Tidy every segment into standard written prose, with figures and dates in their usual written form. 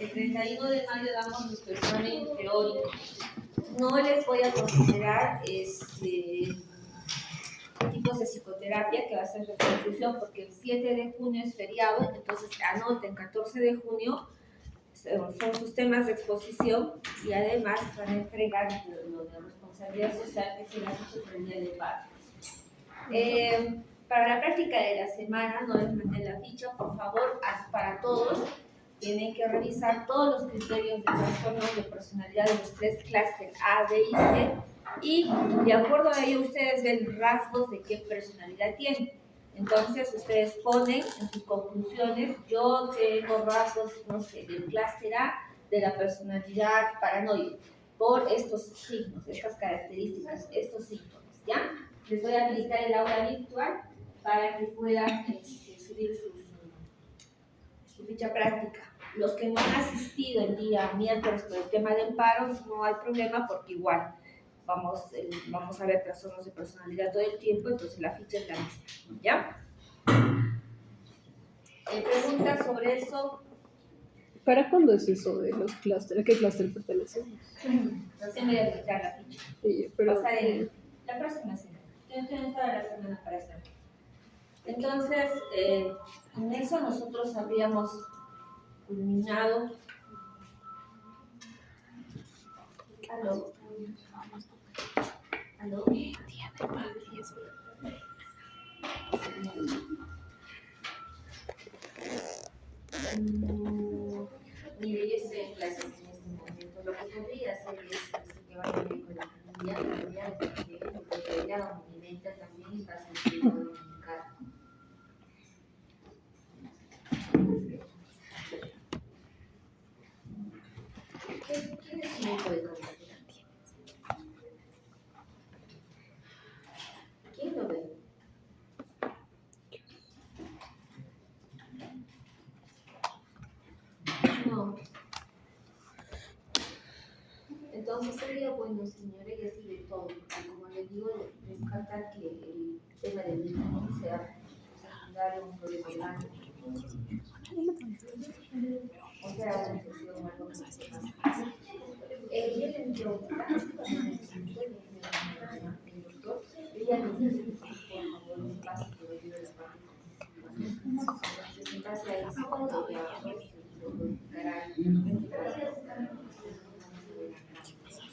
El 31 de mayo damos nuestro examen teórico. No les voy a considerar tipos de psicoterapia, que va a ser reconstrucción, porque el 7 de junio es feriado, entonces anoten, 14 de junio son sus temas de exposición y además van a entregar lo de responsabilidad social, que es el afiche por el día de paro. Para la práctica de la semana, no les mandé la ficha, por favor, para todos, tienen que revisar todos los criterios de trastornos de personalidad de los 3 clústeres A, B y C, y de acuerdo a ello ustedes ven rasgos de qué personalidad tienen. Entonces ustedes ponen en sus conclusiones: yo tengo rasgos, no sé, del clúster A, de la personalidad paranoide, por estos signos, estas características, estos síntomas, ¿ya? Les voy a habilitar el aula virtual para que puedan subir su ficha práctica. Los que no han asistido el día miércoles por el tema del paro, no hay problema, porque igual vamos a ver trastornos de personalidad todo el tiempo, entonces la ficha es la misma, ¿ya? ¿Preguntas sobre eso? ¿Para cuándo es eso de los clústeres? ¿A qué clúster pertenecemos? Recién voy a habilitar la ficha. Sí, pero Pasar en la próxima semana. Tienen toda la semana para hacerlo. Entonces, con eso nosotros habríamos culminado. ¿Aló? ¿Aló? Mire, yo estoy en clases en este momento. Lo que podría hacer es que vaya a mi colegía, porque ella lo movimenta también y pasa el tiempo de comunicar. ¿Quién es un hijo de comunicación? ¿Quién lo ve? No. Entonces sería bueno, señora, y así de todo, porque como les digo, descartar que el tema del niño sea darle un problema grande. O sea, una infección o algo que se más. Ella le entró, el doctor, ella le dice que por favor un paso que lo ayude a la parte cognitiva. Entonces, en base a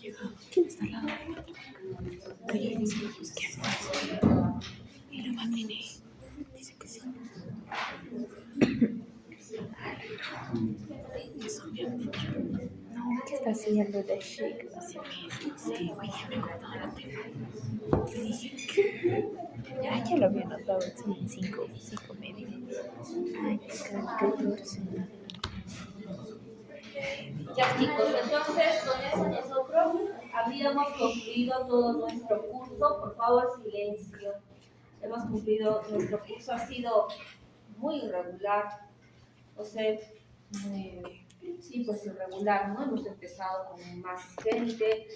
eso, ¿quién está al lado? Oye, ¿qué haces? Y lo va nene. Dice que sí. Eso me han dicho. No, ¿qué está haciendo de chic? Así mismo, sí. Oye, me contó la tema. Le dije que ya lo había notado en 5 medio. Ay, 14. Ya, chicos, entonces con eso nosotros habríamos concluido todo nuestro curso. Por favor, silencio. Hemos cumplido, nuestro curso ha sido muy irregular, o sea, sí, pues irregular, ¿no? Hemos empezado con más gente,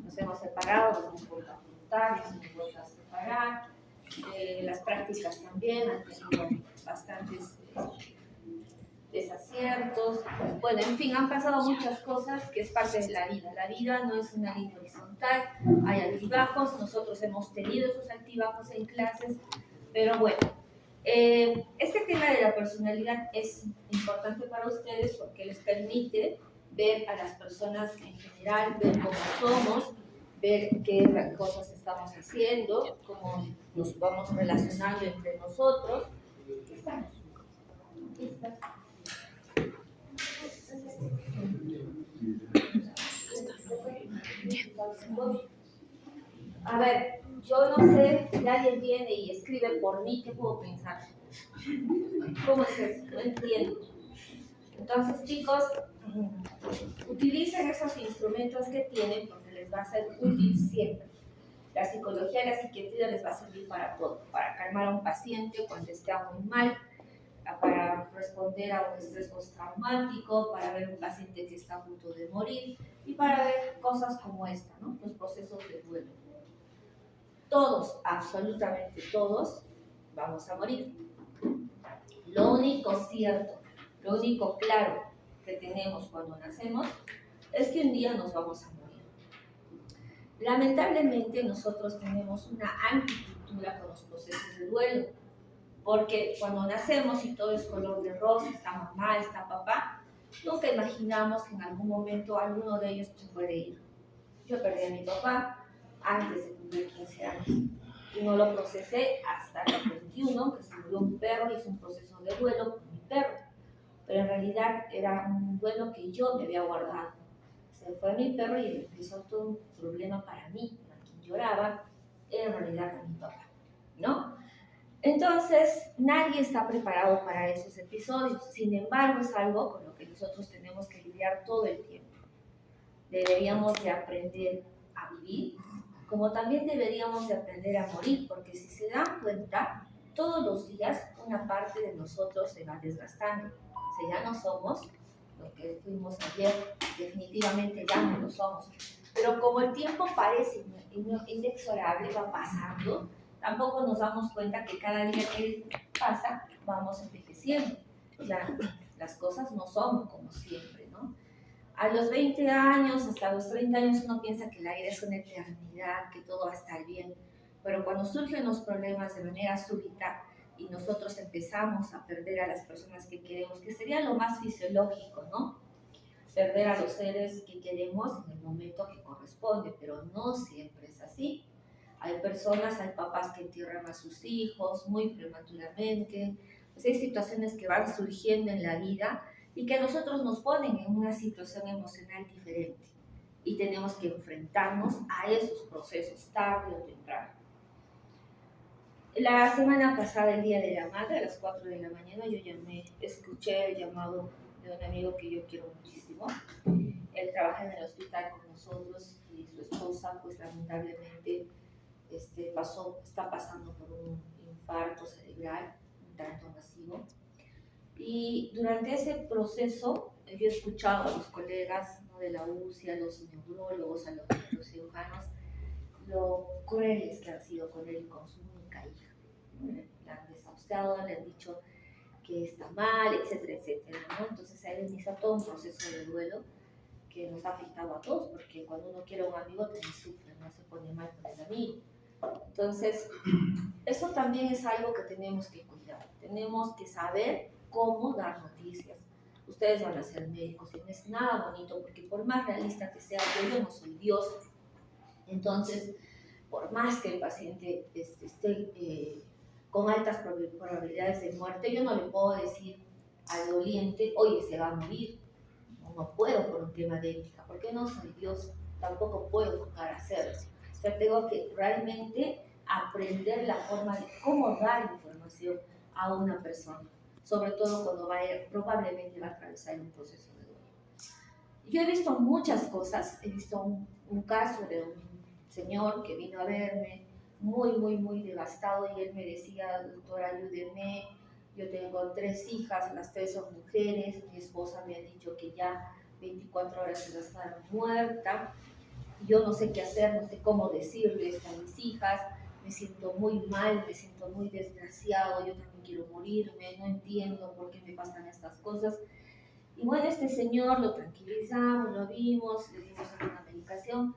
nos hemos separado, nos hemos vuelto a juntar, nos hemos vuelto a separar. Las prácticas también han tenido bastantes desaciertos. Bueno, en fin, han pasado muchas cosas que es parte de la vida. La vida no es una línea horizontal, hay altibajos, nosotros hemos tenido esos altibajos en clases, pero bueno, este tema de la personalidad es importante para ustedes porque les permite ver a las personas en general, ver cómo somos, ver qué cosas estamos haciendo, cómo nos vamos relacionando entre nosotros. ¿Qué estamos? ¿Qué estás? A ver, yo no sé si alguien viene y escribe por mí, ¿qué puedo pensar? ¿Cómo es eso? No entiendo. Entonces, chicos, utilicen esos instrumentos que tienen porque les va a ser útil siempre. La psicología y la psiquiatría les va a servir para todo, para calmar a un paciente cuando esté muy mal, para responder a un estrés postraumático, para ver un paciente que está a punto de morir y para ver cosas como esta, ¿no? Los procesos de duelo. Todos, absolutamente todos, vamos a morir. Lo único cierto, lo único claro, que tenemos cuando nacemos es que un día nos vamos a morir. Lamentablemente nosotros tenemos una anticultura con los procesos de duelo, porque cuando nacemos y todo es color de rosa, está mamá, está papá, nunca imaginamos que en algún momento alguno de ellos se puede ir. Yo perdí a mi papá antes de cumplir 15 años y no lo procesé hasta los 21, que se murió un perro y hice un proceso de duelo con mi perro. Pero en realidad era un duelo que yo me había guardado. Se fue mi perro y empezó todo un problema para mí. Para quien lloraba era en realidad a mi papá, ¿no? Entonces, nadie está preparado para esos episodios. Sin embargo, es algo con lo que nosotros tenemos que lidiar todo el tiempo. Deberíamos de aprender a vivir, como también deberíamos de aprender a morir, porque si se dan cuenta, todos los días una parte de nosotros se va desgastando. O sea, ya no somos lo que fuimos ayer, definitivamente ya no lo somos. Pero como el tiempo parece inexorable, va pasando, tampoco nos damos cuenta que cada día que pasa vamos envejeciendo. Las cosas no son como siempre, ¿no? A los 20 años, hasta los 30 años, uno piensa que la vida es una eternidad, que todo va a estar bien. Pero cuando surgen los problemas de manera súbita y nosotros empezamos a perder a las personas que queremos, que sería lo más fisiológico, ¿no? Perder a los seres que queremos en el momento que corresponde, pero no siempre es así. Hay personas, hay papás que entierran a sus hijos muy prematuramente. Pues hay situaciones que van surgiendo en la vida y que a nosotros nos ponen en una situación emocional diferente. Y tenemos que enfrentarnos a esos procesos tarde o temprano. La semana pasada, el Día de la Madre, a las 4 de la mañana, yo escuché el llamado de un amigo que yo quiero muchísimo. Él trabaja en el hospital con nosotros y su esposa, pues lamentablemente, está pasando por un infarto cerebral un tanto masivo. Y durante ese proceso, yo he escuchado a los colegas, ¿no?, de la UCI, a los neurólogos, a los neurocirujanos, lo crueles que han sido con él y con su única hija. La han desahuciado, le han dicho que está mal, etcétera, etcétera, ¿no? Entonces a él inicia todo un proceso de duelo que nos ha afectado a todos, porque cuando uno quiere a un amigo también sufre, no se pone mal por el amigo. Entonces, eso también es algo que tenemos que cuidar. Tenemos que saber cómo dar noticias. Ustedes van a ser médicos y no es nada bonito, porque por más realista que sea, yo no soy Dios. Entonces, por más que el paciente esté con altas probabilidades de muerte, yo no le puedo decir al doliente, oye, se va a morir. No puedo por un tema de ética, porque no soy Dios, tampoco puedo tocar hacerlo. O sea, tengo que realmente aprender la forma de cómo dar información a una persona, sobre todo cuando probablemente va a atravesar un proceso de duelo. Yo he visto muchas cosas, he visto un caso de un señor que vino a verme muy devastado y él me decía, doctora, ayúdeme, yo tengo 3 hijas, las 3 son mujeres, mi esposa me ha dicho que ya 24 horas se va a estar muerta, yo no sé qué hacer, no sé cómo decirles a mis hijas, me siento muy mal, me siento muy desgraciado, yo también quiero morirme, no entiendo por qué me pasan estas cosas. Y bueno, este señor lo tranquilizamos, lo vimos, le dimos alguna medicación,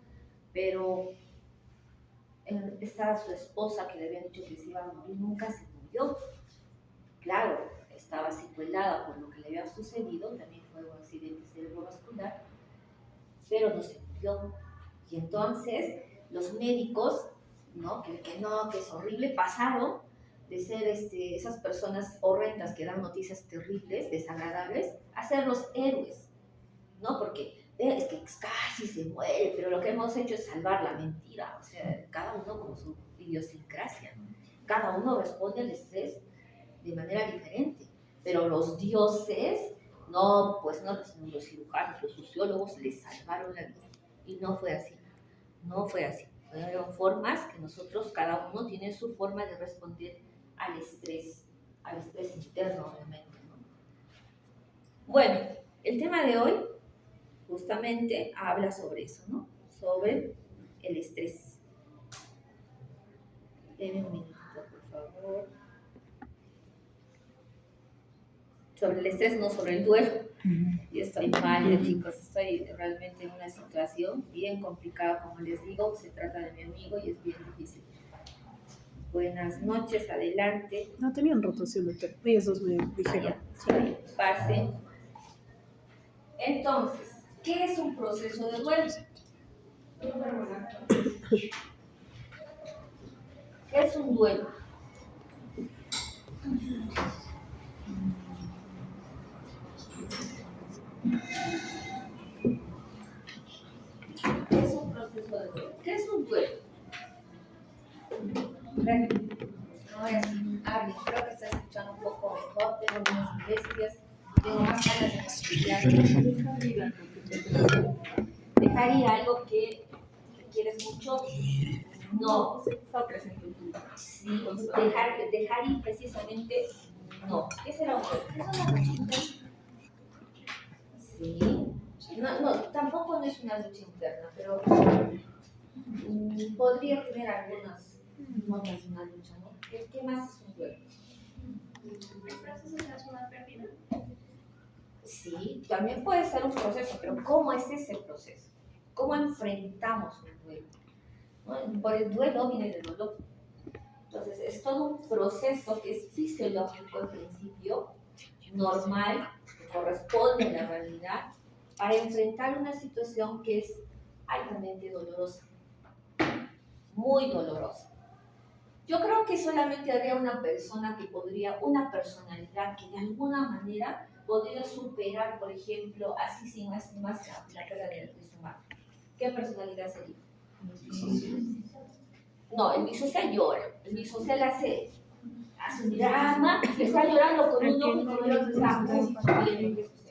pero estaba su esposa que le había dicho que se iba a morir, nunca se murió. Claro, estaba secuelada por lo que le había sucedido, también fue un accidente cerebrovascular, pero no se murió. Y entonces los médicos, ¿no?, que es horrible, pasaron de ser esas personas horrendas que dan noticias terribles, desagradables, a ser los héroes, ¿no? Porque es que casi se muere, pero lo que hemos hecho es salvar la mentira, o sea, cada uno con su idiosincrasia, cada uno responde al estrés de manera diferente, pero los dioses, no, pues no, los neurocirujanos, los sociólogos les salvaron la vida, y no fue así, no fue así, fueron formas que nosotros, cada uno tiene su forma de responder al estrés interno, obviamente, ¿no? Bueno, el tema de hoy justamente habla sobre eso, ¿no? Sobre el estrés. Denme un minutito, por favor. sobre el estrés, no sobre el duelo. Y estoy mal, chicos, estoy realmente en una situación bien complicada, como les digo, se trata de mi amigo y es bien difícil. Buenas noches, adelante. No tenían rotación de tema. Y esos me dijeron. Sí, pase. Entonces, ¿qué es un proceso de duelo? ¿Qué es un duelo? ¿Qué es un proceso de duelo? ¿Qué es un duelo? Ahora sí, Arlen, creo que estás escuchando un poco mejor, tengo unas molestias, tengo más ganas de fastidiar. Dejar ir algo que quieres mucho, no. Sí, dejar ir precisamente, no. ¿Qué será un duelo? ¿Qué son las luchas? Sí. No, tampoco no es una lucha interna, pero podría tener algunas notas de una lucha, ¿no? ¿Qué más es un duelo? ¿El proceso es una pérdida? Sí, también puede ser un proceso, pero ¿cómo es ese proceso? ¿Cómo enfrentamos un duelo? ¿No? Por el duelo viene el dolor. Entonces, es todo un proceso que es fisiológico en principio, normal, que corresponde a la realidad, para enfrentar una situación que es altamente dolorosa, muy dolorosa. Yo creo que solamente habría una persona que podría, una personalidad que de alguna manera podría superar, por ejemplo, así sin más ni más, la pérdida de su madre. ¿Qué personalidad sería? No, el disocial llora, el disocial hace su drama, está llorando con un ojo y con el otro está muy bien lo que sucede.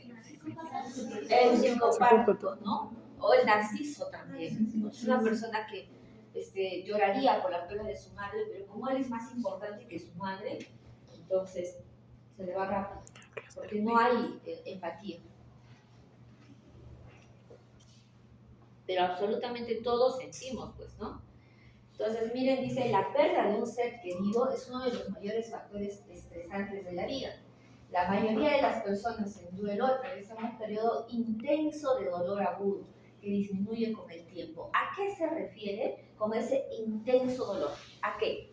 El psicopático, ¿no? O el narciso también. Es una persona que lloraría por la pérdida de su madre, pero como él es más importante que su madre, entonces se le va rápido, porque no hay empatía. Pero absolutamente todos sentimos, pues, ¿no? Entonces, miren, dice, la pérdida de un ser querido es uno de los mayores factores estresantes de la vida. La mayoría de las personas en duelo atraviesan un periodo intenso de dolor agudo que disminuye con el tiempo. ¿A qué se refiere con ese intenso dolor? ¿A qué?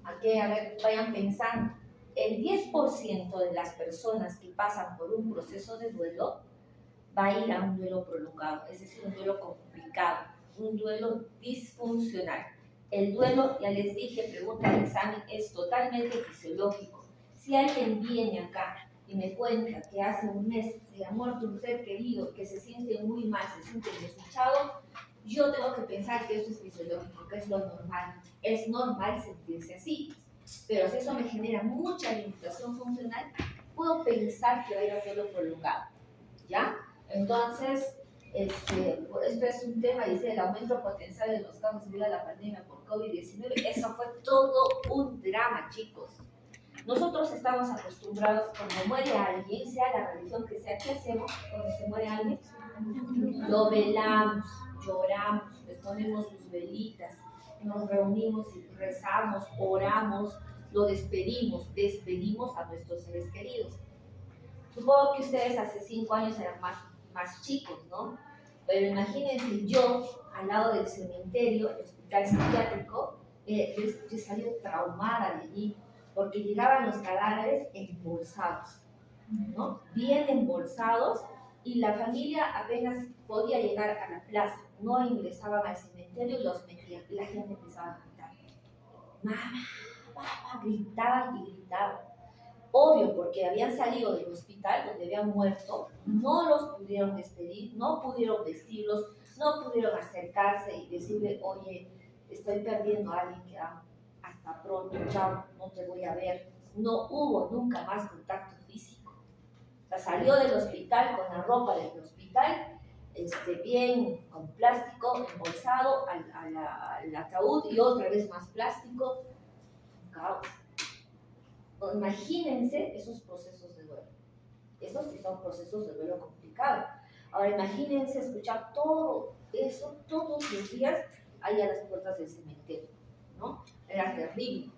¿A qué? A ver, vayan pensando. El 10% de las personas que pasan por un proceso de duelo va a ir a un duelo prolongado, es decir, un duelo complicado, un duelo disfuncional. El duelo, ya les dije, pregunta del examen, es totalmente fisiológico. Si alguien viene acá y me cuenta que hace un mes se ha muerto un ser querido, que se siente muy mal, se siente desdichado, yo tengo que pensar que eso es fisiológico, que es lo normal. Es normal sentirse así. Pero si eso me genera mucha limitación funcional, puedo pensar que va a ir a duelo prolongado. ¿Ya? Entonces, esto es un tema, dice, el aumento potencial de los casos debido a la pandemia por COVID-19. Eso fue todo un drama, chicos. Nosotros estamos acostumbrados, cuando muere alguien, sea la religión que sea, ¿qué hacemos cuando se muere alguien? Lo velamos, lloramos, les ponemos sus velitas, nos reunimos y rezamos, oramos, lo despedimos a nuestros seres queridos. Supongo que ustedes hace 5 años eran más chicos, ¿no? Pero imagínense yo, al lado del cementerio, el hospital psiquiátrico, yo salí traumada de allí, porque llegaban los cadáveres embolsados, ¿no? Bien embolsados, y la familia apenas podía llegar a la plaza, no ingresaban al cementerio y los metían, y la gente empezaba a gritar. Mamá, papá, gritaban y gritaban. Obvio, porque habían salido del hospital donde habían muerto, no los pudieron despedir, no pudieron vestirlos, no pudieron acercarse y decirle, oye, estoy perdiendo a alguien que amo, hasta pronto, chao, no te voy a ver. No hubo nunca más contacto físico. O sea, salió del hospital con la ropa del hospital, bien con plástico embolsado al ataúd y otra vez más plástico. Caos. Imagínense esos procesos de duelo. Esos sí son procesos de duelo complicados. Ahora imagínense escuchar todo eso todos los días ahí a las puertas del cementerio, ¿no? Era terrible.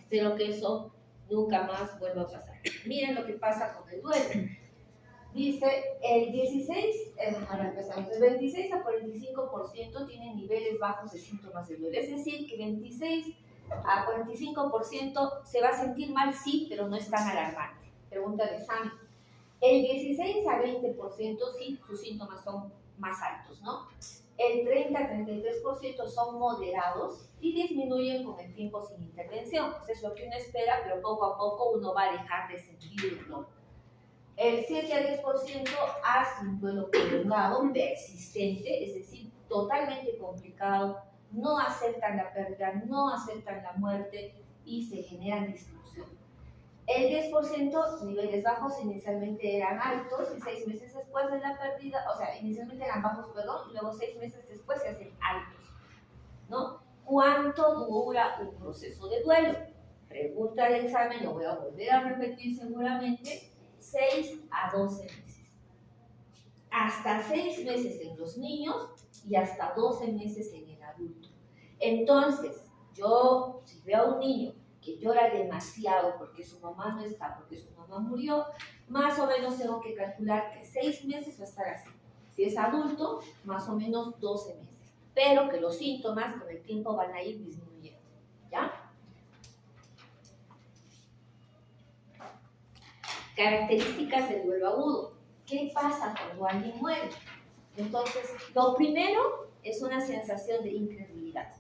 Espero que eso nunca más vuelva a pasar. Miren lo que pasa con el duelo. Dice, el 26 a 45% tienen niveles bajos de síntomas de duelo. Es decir, que 26 a 45% se va a sentir mal, sí, pero no es tan alarmante. Pregunta de examen. El 16 a 20% sí, sus síntomas son más altos, ¿no? El 30 a 33% son moderados y disminuyen con el tiempo sin intervención. Eso es lo que uno espera, pero poco a poco uno va a dejar de sentir el dolor. El 7 a 10% hace un duelo prolongado, persistente, es decir, totalmente complicado, no aceptan la pérdida, no aceptan la muerte y se generan discusiones. El 10%, niveles bajos, inicialmente eran altos y 6 meses después de la pérdida, o sea, inicialmente eran bajos, perdón, y luego 6 meses después se hacen altos, ¿no? ¿Cuánto dura un proceso de duelo? Pregunta de examen, lo voy a volver a repetir seguramente, 6 a 12 meses. Hasta 6 meses en los niños y hasta 12 meses en el adulto. Entonces, yo, si veo a un niño que llora demasiado porque su mamá no está, porque su mamá murió, más o menos tengo que calcular que 6 meses va a estar así. Si es adulto, más o menos 12 meses. Pero que los síntomas con el tiempo van a ir disminuyendo, ¿ya? Características del duelo agudo. ¿Qué pasa cuando alguien muere? Entonces, lo primero es una sensación de incredulidad.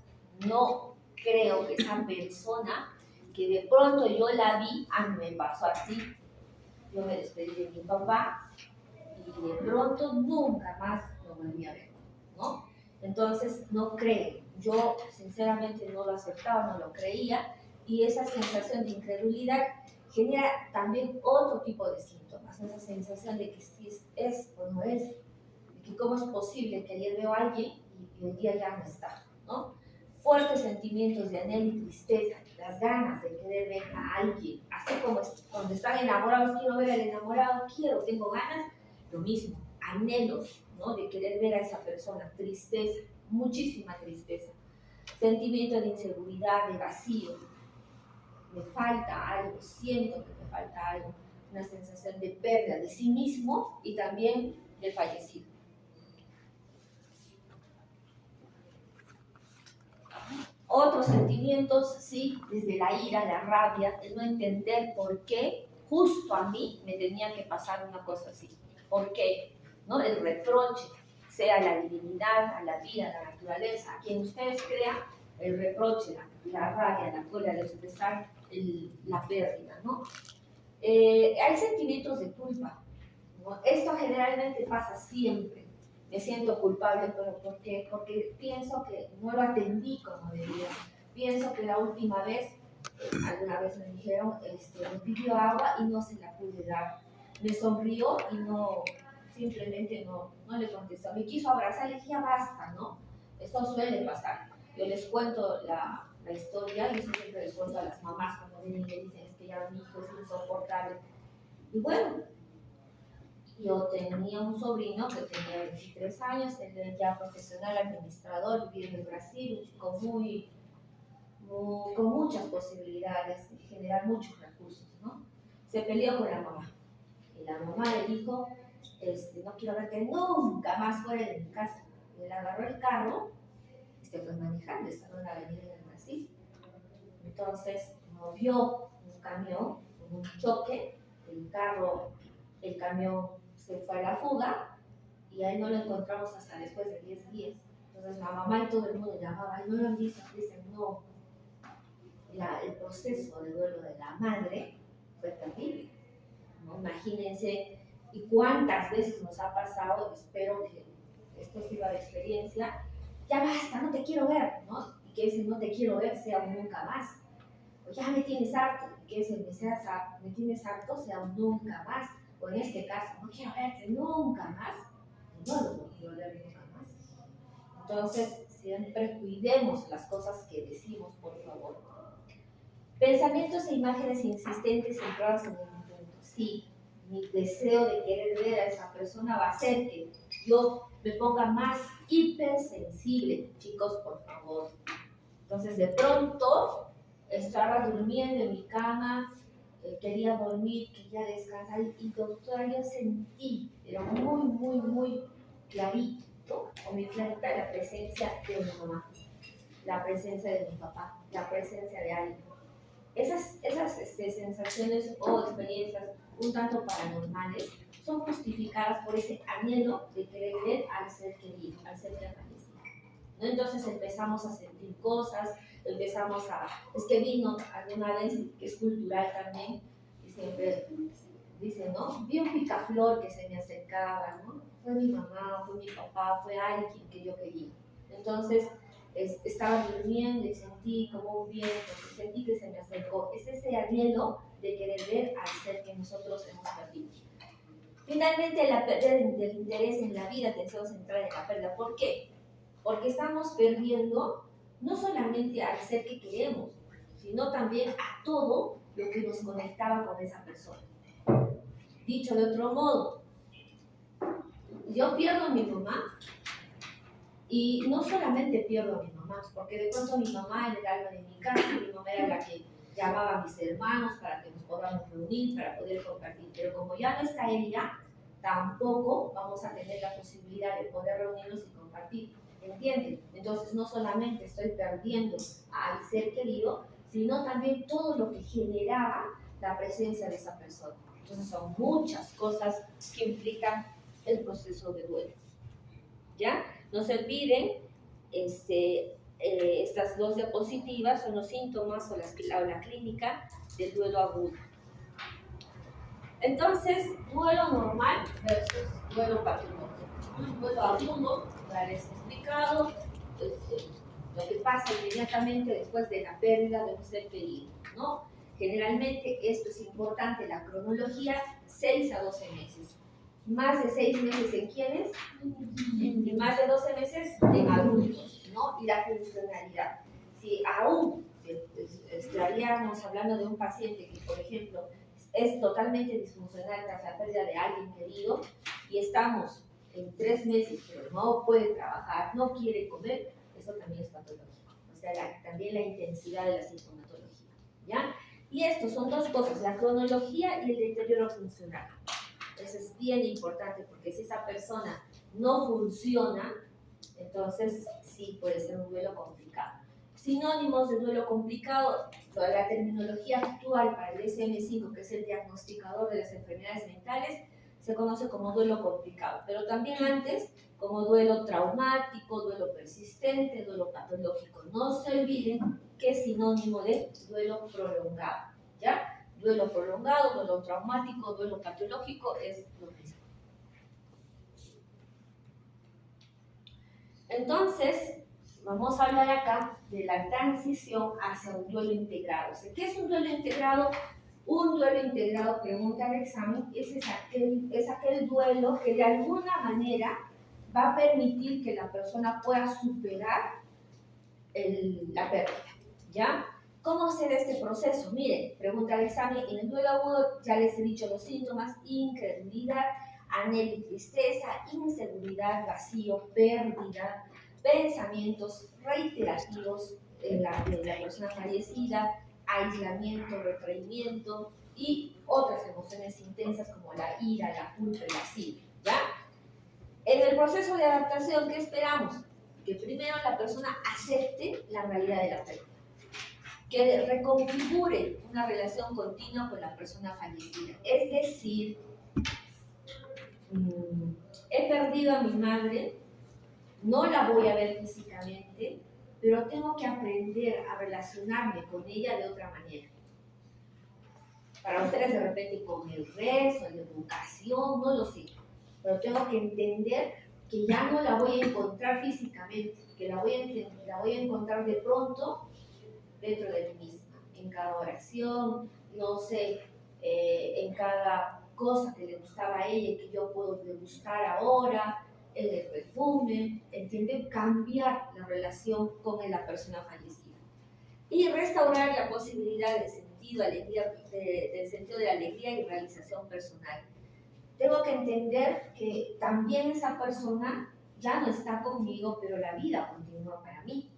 No creo que esa persona que de pronto yo la vi, a mí me pasó así. Yo me despedí de mi papá y de pronto nunca más lo volví a ver, ¿no? Entonces, no creo. Yo sinceramente no lo aceptaba, no lo creía y esa sensación de incredulidad genera también otro tipo de síntomas, esa sensación de que si es o no es, de que cómo es posible que ayer veo a alguien y hoy día ya no está, ¿no? Fuertes sentimientos de anhelo y tristeza, las ganas de querer ver a alguien, así como cuando están enamorados, quiero ver al enamorado, tengo ganas, lo mismo, anhelos, ¿no? De querer ver a esa persona, tristeza, muchísima tristeza, sentimiento de inseguridad, de vacío, me falta algo, siento que me falta algo, una sensación de pérdida de sí mismo y también del fallecido. Otros sentimientos, sí, desde la ira, la rabia, el no entender por qué justo a mí me tenía que pasar una cosa así. ¿Por qué? ¿No? El reproche, sea a la divinidad, a la vida, a la naturaleza, a quien ustedes crean, el reproche, la rabia, la cólera, el expresar la pérdida, ¿no? Hay sentimientos de culpa, ¿no? Esto generalmente pasa siempre. Me siento culpable, pero ¿por qué? Porque pienso que no lo atendí como debía. Pienso que la última vez, alguna vez me dijeron, me pidió agua y no se la pude dar. Me sonrió y simplemente no le contestó. Me quiso abrazar y dije, ya basta, ¿no? Esto suele pasar. Yo les cuento la historia y eso siempre les cuento a las mamás cuando vienen y me dicen, es que ya mi hijo es insoportable. Y bueno, yo tenía un sobrino que tenía 23 años, él era ya profesional administrador, vivía en el Brasil, un chico con muchas posibilidades de generar muchos recursos, ¿no? Se peleó con la mamá y la mamá le dijo, no quiero verte nunca más fuera de mi casa. Y él agarró el carro, fue manejando, estaba en la avenida del Brasil. Entonces movió un camión, un choque, el camión se fue a la fuga y a él no lo encontramos hasta después de 10 días. Entonces la mamá y todo el mundo llamaba, y no lo han visto, dicen no. El proceso de duelo de la madre fue terrible, ¿no? Imagínense, y cuántas veces nos ha pasado, espero que esto sirva de experiencia, ya basta, no te quiero ver, ¿no? Y que ese no te quiero ver sea un nunca más. O ya me tienes harto, y que ese me tienes harto sea un nunca más. O en este caso, no quiero verte nunca más, no lo quiero ver nunca más. Entonces, siempre cuidemos las cosas que decimos, por favor. Pensamientos e imágenes insistentes centrados en el momento. Sí, mi deseo de querer ver a esa persona va a hacer que yo me ponga más hipersensible. Chicos, por favor. Entonces, de pronto, estaba durmiendo en mi cama, quería dormir, quería descansar y doctora, yo sentí, pero muy, muy, muy clarito, o muy clarita la presencia de mi mamá, la presencia de mi papá, la presencia de alguien. Esas sensaciones o experiencias un tanto paranormales son justificadas por ese anhelo de querer ver al ser querido, al ser que ha fallecido, ¿no? Entonces empezamos a sentir cosas, es que vino alguna vez, que es cultural también, y siempre dice, ¿no? Vi un picaflor que se me acercaba, ¿no? Fue mi mamá, fue mi papá, fue alguien que yo quería. Entonces, estaba durmiendo y sentí como un viento, sentí que se me acercó. Es ese anhelo de querer ver al ser que nosotros hemos perdido. Finalmente, la pérdida del interés en la vida, atención central en la pérdida. ¿Por qué? Porque estamos perdiendo no solamente al ser que queremos, sino también a todo lo que nos conectaba con esa persona. Dicho de otro modo, yo pierdo a mi mamá y no solamente pierdo a mi mamá, porque de pronto mi mamá era el alma de mi casa, mi mamá era la que llamaba a mis hermanos para que nos podamos reunir, para poder compartir, pero como ya no está ella, tampoco vamos a tener la posibilidad de poder reunirnos y compartir, ¿entienden? Entonces no solamente estoy perdiendo al ser querido, sino también todo lo que generaba la presencia de esa persona. Entonces son muchas cosas que implican el proceso de duelo. ¿Ya? No se olviden, estas dos diapositivas son los síntomas o la clínica del duelo agudo. Entonces, duelo normal versus duelo patológico. El duelo agudo, ya les he explicado, lo que pasa inmediatamente después de la pérdida de un ser querido, ¿no? Generalmente, esto es importante, la cronología, 6 a 12 meses. Más de 6 meses en quienes, y más de 12 meses en adultos, ¿no? Y la funcionalidad. Si aún estaríamos hablando de un paciente que, por ejemplo, es totalmente disfuncional tras la pérdida de alguien querido y estamos en 3 meses, pero no puede trabajar, no quiere comer, eso también es patológico. O sea, también la intensidad de la sintomatología, ¿ya? Y estos son dos cosas, la cronología y el deterioro funcional. Eso es bien importante porque si esa persona no funciona, entonces sí puede ser un duelo complicado. Sinónimos de duelo complicado, toda la terminología actual para el DSM-5, que es el diagnosticador de las enfermedades mentales, se conoce como duelo complicado, pero también antes como duelo traumático, duelo persistente, duelo patológico. No se olviden que es sinónimo de duelo prolongado, ¿ya? Duelo prolongado, duelo traumático, duelo patológico es lo mismo. Entonces, vamos a hablar acá de la transición hacia un duelo integrado. ¿Qué es un duelo integrado? Un duelo integrado, pregunta el examen, es aquel duelo que de alguna manera va a permitir que la persona pueda superar la pérdida, ¿ya? ¿Cómo se da este proceso? Miren, pregunta el examen, en el duelo agudo ya les he dicho los síntomas: incredulidad, anhelo y tristeza, inseguridad, vacío, pérdida, pensamientos reiterativos de la persona fallecida, aislamiento, retraimiento y otras emociones intensas como la ira, la culpa y la lascivia, ¿ya? En el proceso de adaptación, ¿qué esperamos? Que primero la persona acepte la realidad de la pérdida, que reconfigure una relación continua con la persona fallecida. Es decir, he perdido a mi madre, no la voy a ver físicamente, pero tengo que aprender a relacionarme con ella de otra manera. Para ustedes de repente con el rezo, la educación, no lo sé, pero tengo que entender que ya no la voy a encontrar físicamente, que la voy a encontrar de pronto dentro de mí misma, en cada oración, no sé, en cada cosa que le gustaba a ella y que yo puedo degustar ahora, el perfume, ¿entienden? Cambiar la relación con la persona fallecida. Y restaurar la posibilidad del sentido de alegría y realización personal. Tengo que entender que también esa persona ya no está conmigo, pero la vida continúa para mí,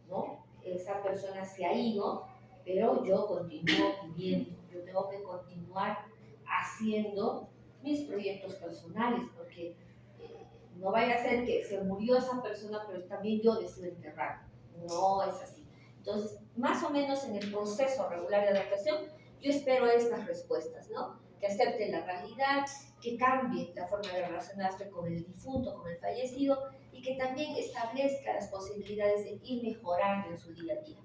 ¿no? Esa persona se ha ido, pero yo continúo viviendo, yo tengo que continuar haciendo mis proyectos personales, porque no vaya a ser que se murió esa persona, pero también yo decido enterrar. No es así. Entonces, más o menos en el proceso regular de adaptación, yo espero estas respuestas, ¿no? Que acepte la realidad, que cambie la forma de relacionarse con el difunto, con el fallecido, y que también establezca las posibilidades de ir mejorando en su día a día.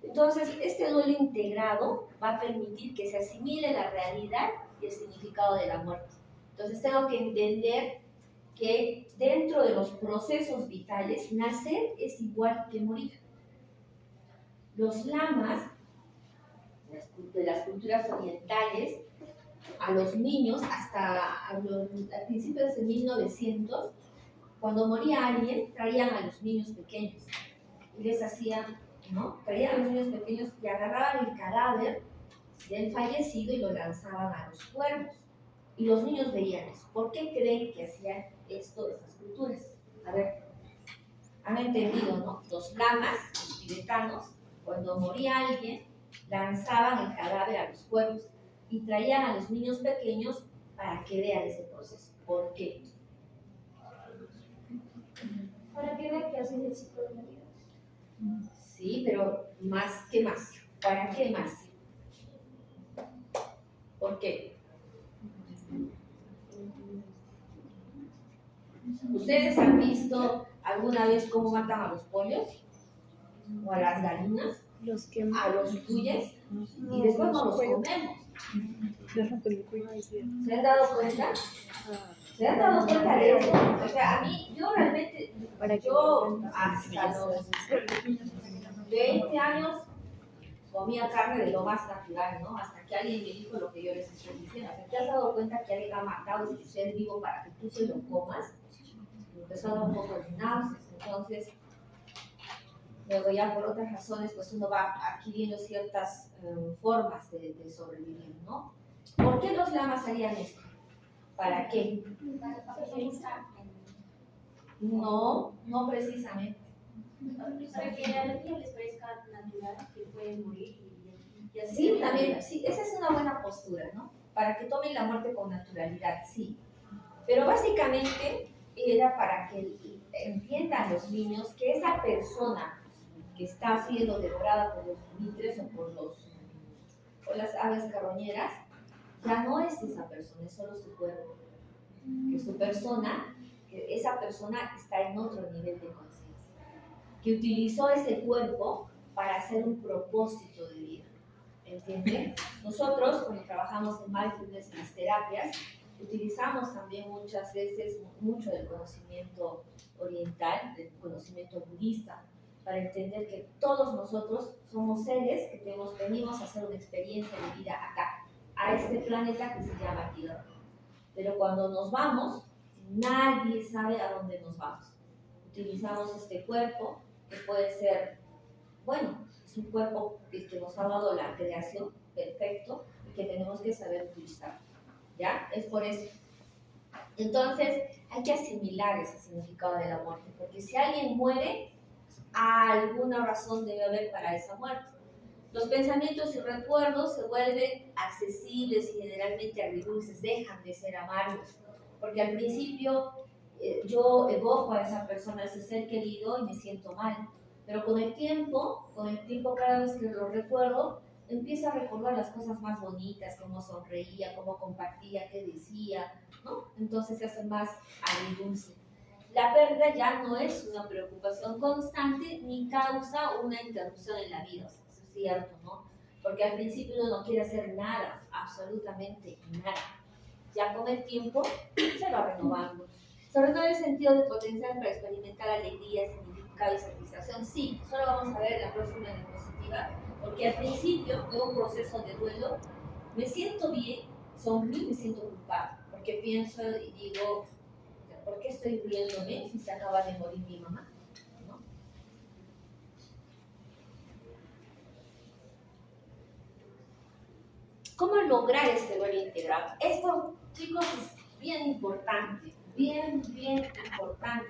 Entonces, este duelo integrado va a permitir que se asimile la realidad y el significado de la muerte. Entonces, tengo que entender que dentro de los procesos vitales, nacer es igual que morir. Los lamas de las culturas orientales, a los niños, al principio de 1900, cuando moría alguien, traían a los niños pequeños y les hacían, ¿no? Traían a los niños pequeños y agarraban el cadáver del fallecido y lo lanzaban a los cuervos. Y los niños veían eso. ¿Por qué creen que hacían esto estas culturas? A ver, han entendido, ¿no? Los lamas, los tibetanos, cuando moría alguien, lanzaban el cadáver a los cuervos y traían a los niños pequeños para que vean ese proceso. ¿Por qué? Para que vean que hacen el ciclo de la vida. Sí, pero más que más. ¿Para qué más? ¿Por qué? ¿Ustedes han visto alguna vez cómo matan a los pollos? ¿O a las gallinas? Los que ¿A los cuyes? Y después no los comemos. Les rompen el cuello. ¿Se han dado cuenta? ¿Se han dado cuenta de eso? O sea, a mí, yo realmente, yo hasta los 20 años comía carne de lo más natural, ¿no? Hasta que alguien me dijo lo que yo les estoy diciendo. O sea, ¿te has dado cuenta que alguien ha matado este ser vivo para que tú se lo comas? Me empezó a dar un poco de náuseas. Entonces, luego ya por otras razones, pues uno va adquiriendo ciertas formas de sobrevivir, ¿no? ¿Por qué los lamas harían esto? ¿Para qué? Para papelerizar. No, no precisamente. Para que a la gente les parezca natural que pueden morir y así. Sí, también, sí, esa es una buena postura, ¿no? Para que tomen la muerte con naturalidad, sí. Pero básicamente era para que entiendan los niños que esa persona que está siendo devorada por los buitres o por las aves carroñeras, ya no es esa persona, es solo su cuerpo. Que su persona, que esa persona está en otro nivel de conciencia. Que utilizó ese cuerpo para hacer un propósito de vida. ¿Entienden? Nosotros, cuando trabajamos en mindfulness, en las terapias, utilizamos también muchas veces mucho del conocimiento oriental, del conocimiento budista, para entender que todos nosotros somos seres que venimos a hacer una experiencia de vida acá, a este planeta que se llama Tierra. Pero cuando nos vamos, nadie sabe a dónde nos vamos. Utilizamos este cuerpo, que puede ser, bueno, es un cuerpo que nos ha dado la creación, perfecto, y que tenemos que saber utilizar. ¿Ya? Es por eso. Entonces, hay que asimilar ese significado de la muerte, porque si alguien muere, alguna razón debe haber para esa muerte. Los pensamientos y recuerdos se vuelven accesibles y generalmente agridulces, dejan de ser amargos, porque al principio yo evoco a esa persona, a ese ser querido y me siento mal, pero con el tiempo cada vez que lo recuerdo, empiezo a recordar las cosas más bonitas, cómo sonreía, cómo compartía, qué decía, ¿no? Entonces se hace más agridulce. La pérdida ya no es una preocupación constante ni causa una interrupción en la vida, o sea, eso es cierto, ¿no? Porque al principio uno no quiere hacer nada, absolutamente nada. Ya con el tiempo se va renovando. Se renueva el sentido de potencial para experimentar alegría, significado y satisfacción. Sí, solo vamos a ver la próxima diapositiva, porque al principio de un proceso de duelo me siento bien, sonrío y me siento culpable, porque pienso y digo, ¿por qué estoy riéndome si se acaba de morir mi mamá? ¿No? ¿Cómo lograr este duelo integrado? Esto, chicos, es bien importante, bien importante.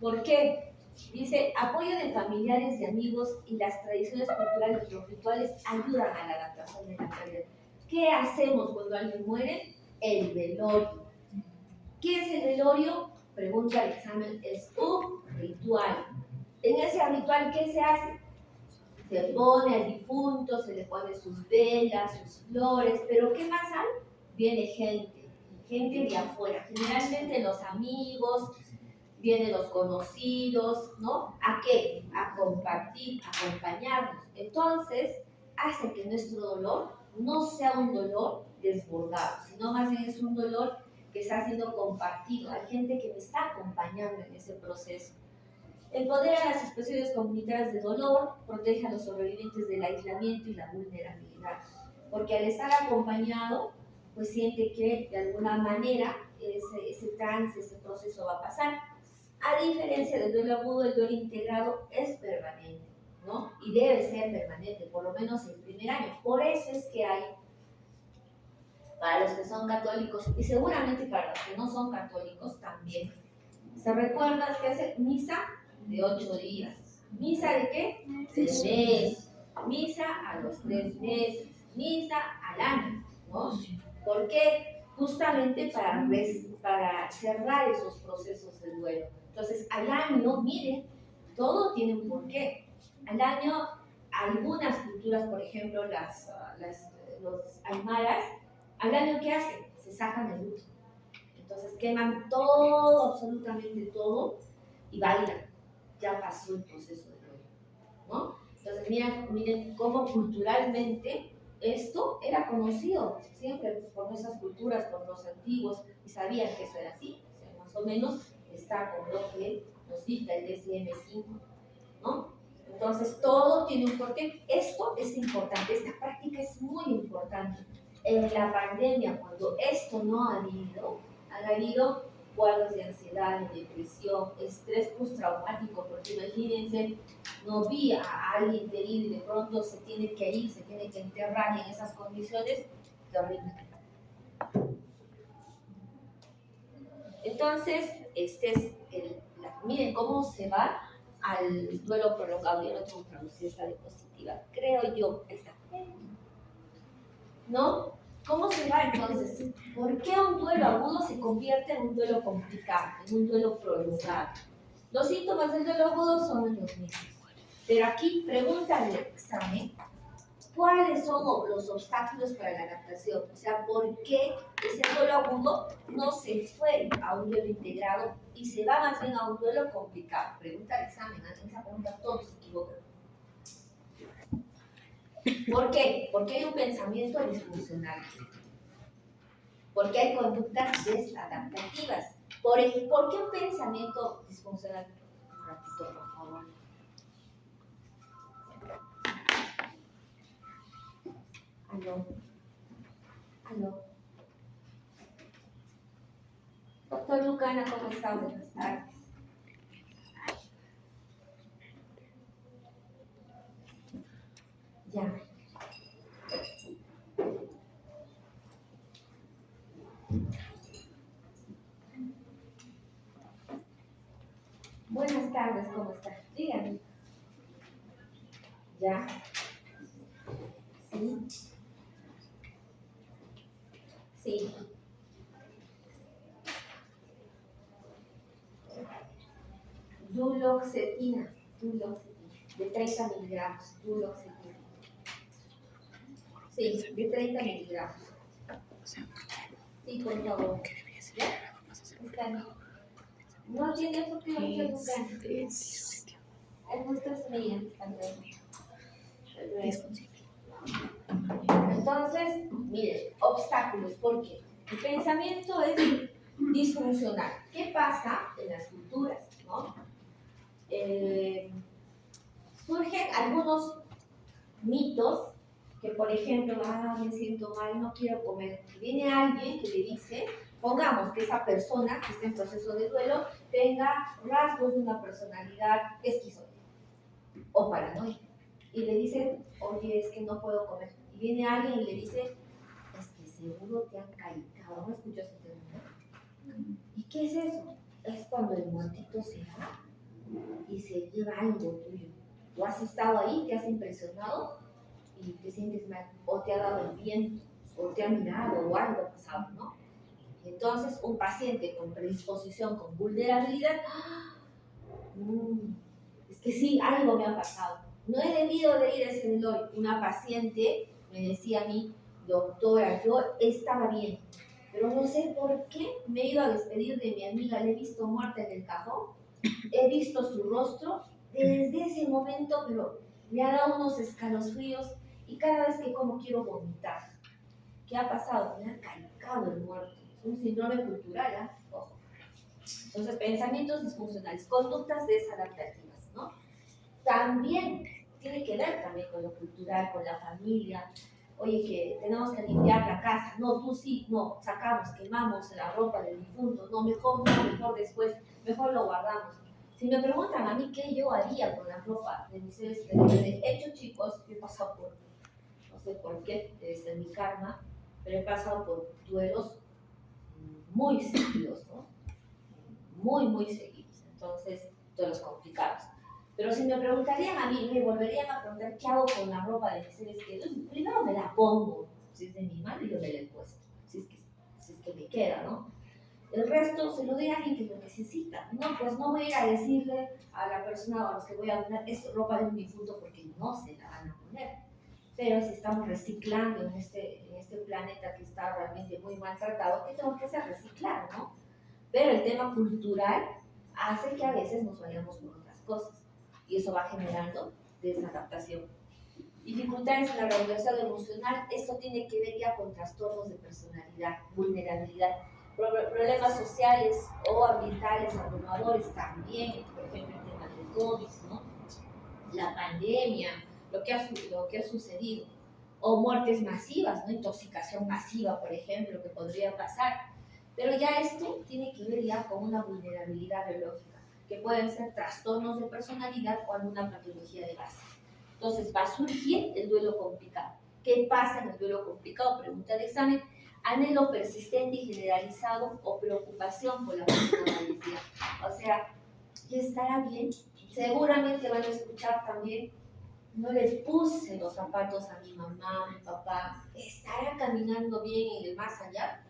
¿Por qué? Dice, apoyo de familiares y amigos y las tradiciones culturales y los rituales ayudan a la adaptación de la pérdida. ¿Qué hacemos cuando alguien muere? El velorio. ¿Qué es el velorio? Pregunta el examen, es un ritual. En ese ritual, ¿qué se hace? Se pone al difunto, se le pone sus velas, sus flores, pero ¿qué más hay? Viene gente de afuera, generalmente los amigos, vienen los conocidos, ¿no? ¿A qué? A compartir, a acompañarnos. Entonces, hace que nuestro dolor no sea un dolor desbordado, sino más bien es un dolor que está siendo compartido. Hay gente que me está acompañando en ese proceso. Empodera a las expresiones comunitarias de dolor, protege a los sobrevivientes del aislamiento y la vulnerabilidad. Porque al estar acompañado, pues siente que de alguna manera ese trance, ese proceso va a pasar. A diferencia del duelo agudo, el duelo integrado es permanente, ¿no? Y debe ser permanente, por lo menos el primer año. Por eso es que hay, para los que son católicos, y seguramente para los que no son católicos también, ¿se recuerdan que hace misa de 8 días? ¿Misa de qué? De mes. Misa a los 3 meses. Misa al año, ¿no? ¿Por qué? Justamente para cerrar esos procesos de duelo. Entonces, al año, miren, todo tiene un porqué. Al año, algunas culturas, por ejemplo, los aymaras, al año, ¿qué hacen? Se sacan el luto. Entonces queman todo, absolutamente todo, y bailan. Ya pasó el proceso de duelo, ¿no? Entonces miren cómo culturalmente esto era conocido siempre por nuestras culturas, por los antiguos, y sabían que eso era así. O sea, más o menos está con lo que nos dicta el DSM-5, ¿no? Entonces todo tiene un porqué. Esto es importante, esta práctica es muy importante. En la pandemia, cuando esto no ha habido, han habido cuadros de ansiedad, de depresión, estrés postraumático, porque imagínense, no vi a alguien querido y de pronto se tiene que ir, se tiene que enterrar en esas condiciones, terrible. Entonces, miren cómo se va al duelo prolongado. Yo no tengo que traducir esta diapositiva, creo yo, esta. ¿No? ¿Cómo se va entonces? ¿Por qué un duelo agudo se convierte en un duelo complicado, en un duelo prolongado? Los síntomas del duelo agudo son los mismos. Pero aquí pregunta el examen, ¿cuáles son los obstáculos para la adaptación? O sea, ¿por qué ese duelo agudo no se fue a un duelo integrado y se va más bien a un duelo complicado? Pregunta el examen, en esa pregunta todos se equivocan. ¿Por qué? Porque hay un pensamiento disfuncional. Porque hay conductas desadaptativas. ¿Por qué un pensamiento disfuncional? Un ratito, por favor. Aló. Aló. Doctor Lucana, ¿cómo está? Buenas tardes. Ya. Buenas tardes, ¿cómo está? Díganme. ¿Ya? ¿Sí? Sí. Duloxetina, de 30 miligramos, duloxetina. Sí, de 30 miligramos. Sí, por favor. ¿Ya? Está bien. No tiene por qué no buscar. Hay muchas medidas también. Entonces, miren, obstáculos, ¿por qué? El pensamiento es disfuncional. ¿Qué pasa en las culturas? ¿No? Surgen algunos mitos que, por ejemplo, me siento mal, no quiero comer. Y viene alguien que le dice, pongamos que esa persona que está en proceso de duelo tenga rasgos de una personalidad esquizofrénica o paranoica. Y le dicen, oye, es que no puedo comer. Y viene alguien y le dice, es que seguro te han caído. ¿No escuchas ese término? ¿Y qué es eso? Es cuando el muertito se va. y se lleva algo tuyo. O has estado ahí, te has impresionado y te sientes mal, o te ha dado el viento, o te ha mirado, o algo ha pasado, ¿no? Entonces, un paciente con predisposición, con vulnerabilidad, es que sí, algo me ha pasado. No he debido de ir a ese velorio. Una paciente me decía a mí, doctora, yo estaba bien, pero no sé por qué me he ido a despedir de mi amiga, le he visto muerta en el cajón, he visto su rostro, desde ese momento, pero me ha dado unos escalofríos y cada vez que como quiero vomitar. ¿Qué ha pasado? Me ha calcado el muerto. Es un síndrome cultural, ¿eh? Ojo. Entonces, pensamientos disfuncionales, conductas desadaptativas, ¿no? También tiene que ver también con lo cultural, con la familia. Oye, que tenemos que limpiar la casa. No, tú sí, no, sacamos, quemamos la ropa del difunto. No, mejor después, mejor lo guardamos. Si me preguntan a mí qué yo haría con la ropa de mis seres queridos, de hecho, chicos, yo he pasado por, no sé por qué, debe ser mi karma, pero he pasado por duelos muy seguidos, ¿no? Muy seguidos. Entonces, duelos complicados. Pero si me preguntarían a mí, me volverían a preguntar qué hago con la ropa de mis seres queridos, primero me la pongo. Si es de mi madre, yo me la he puesto. Si es que me queda, ¿no? El resto se lo doy a alguien que lo necesita. No, pues no voy a ir a decirle a la persona a los que voy a poner es ropa de un difunto porque no se la van a poner. Pero si estamos reciclando en este planeta que está realmente muy maltratado, ¿qué tengo que hacer? Reciclar, ¿no? Pero el tema cultural hace que a veces nos vayamos por otras cosas y eso va generando desadaptación. Dificultades en la regulación emocional, esto tiene que ver ya con trastornos de personalidad, vulnerabilidad, problemas sociales o ambientales abrumadores también, por ejemplo el tema del COVID, ¿no? La pandemia, lo que ha sucedido, o muertes masivas, ¿no? Intoxicación masiva, por ejemplo, que podría pasar. Pero ya esto tiene que ver ya con una vulnerabilidad biológica, que pueden ser trastornos de personalidad o alguna patología de base. Entonces va a surgir el duelo complicado. ¿Qué pasa en el duelo complicado? Pregunta de examen. Anhelo persistente y generalizado o preocupación por la persona fallecida. O sea, ¿ya estará bien? Seguramente van a escuchar también, no les puse los zapatos a mi mamá, a mi papá, ¿estará caminando bien en el más allá?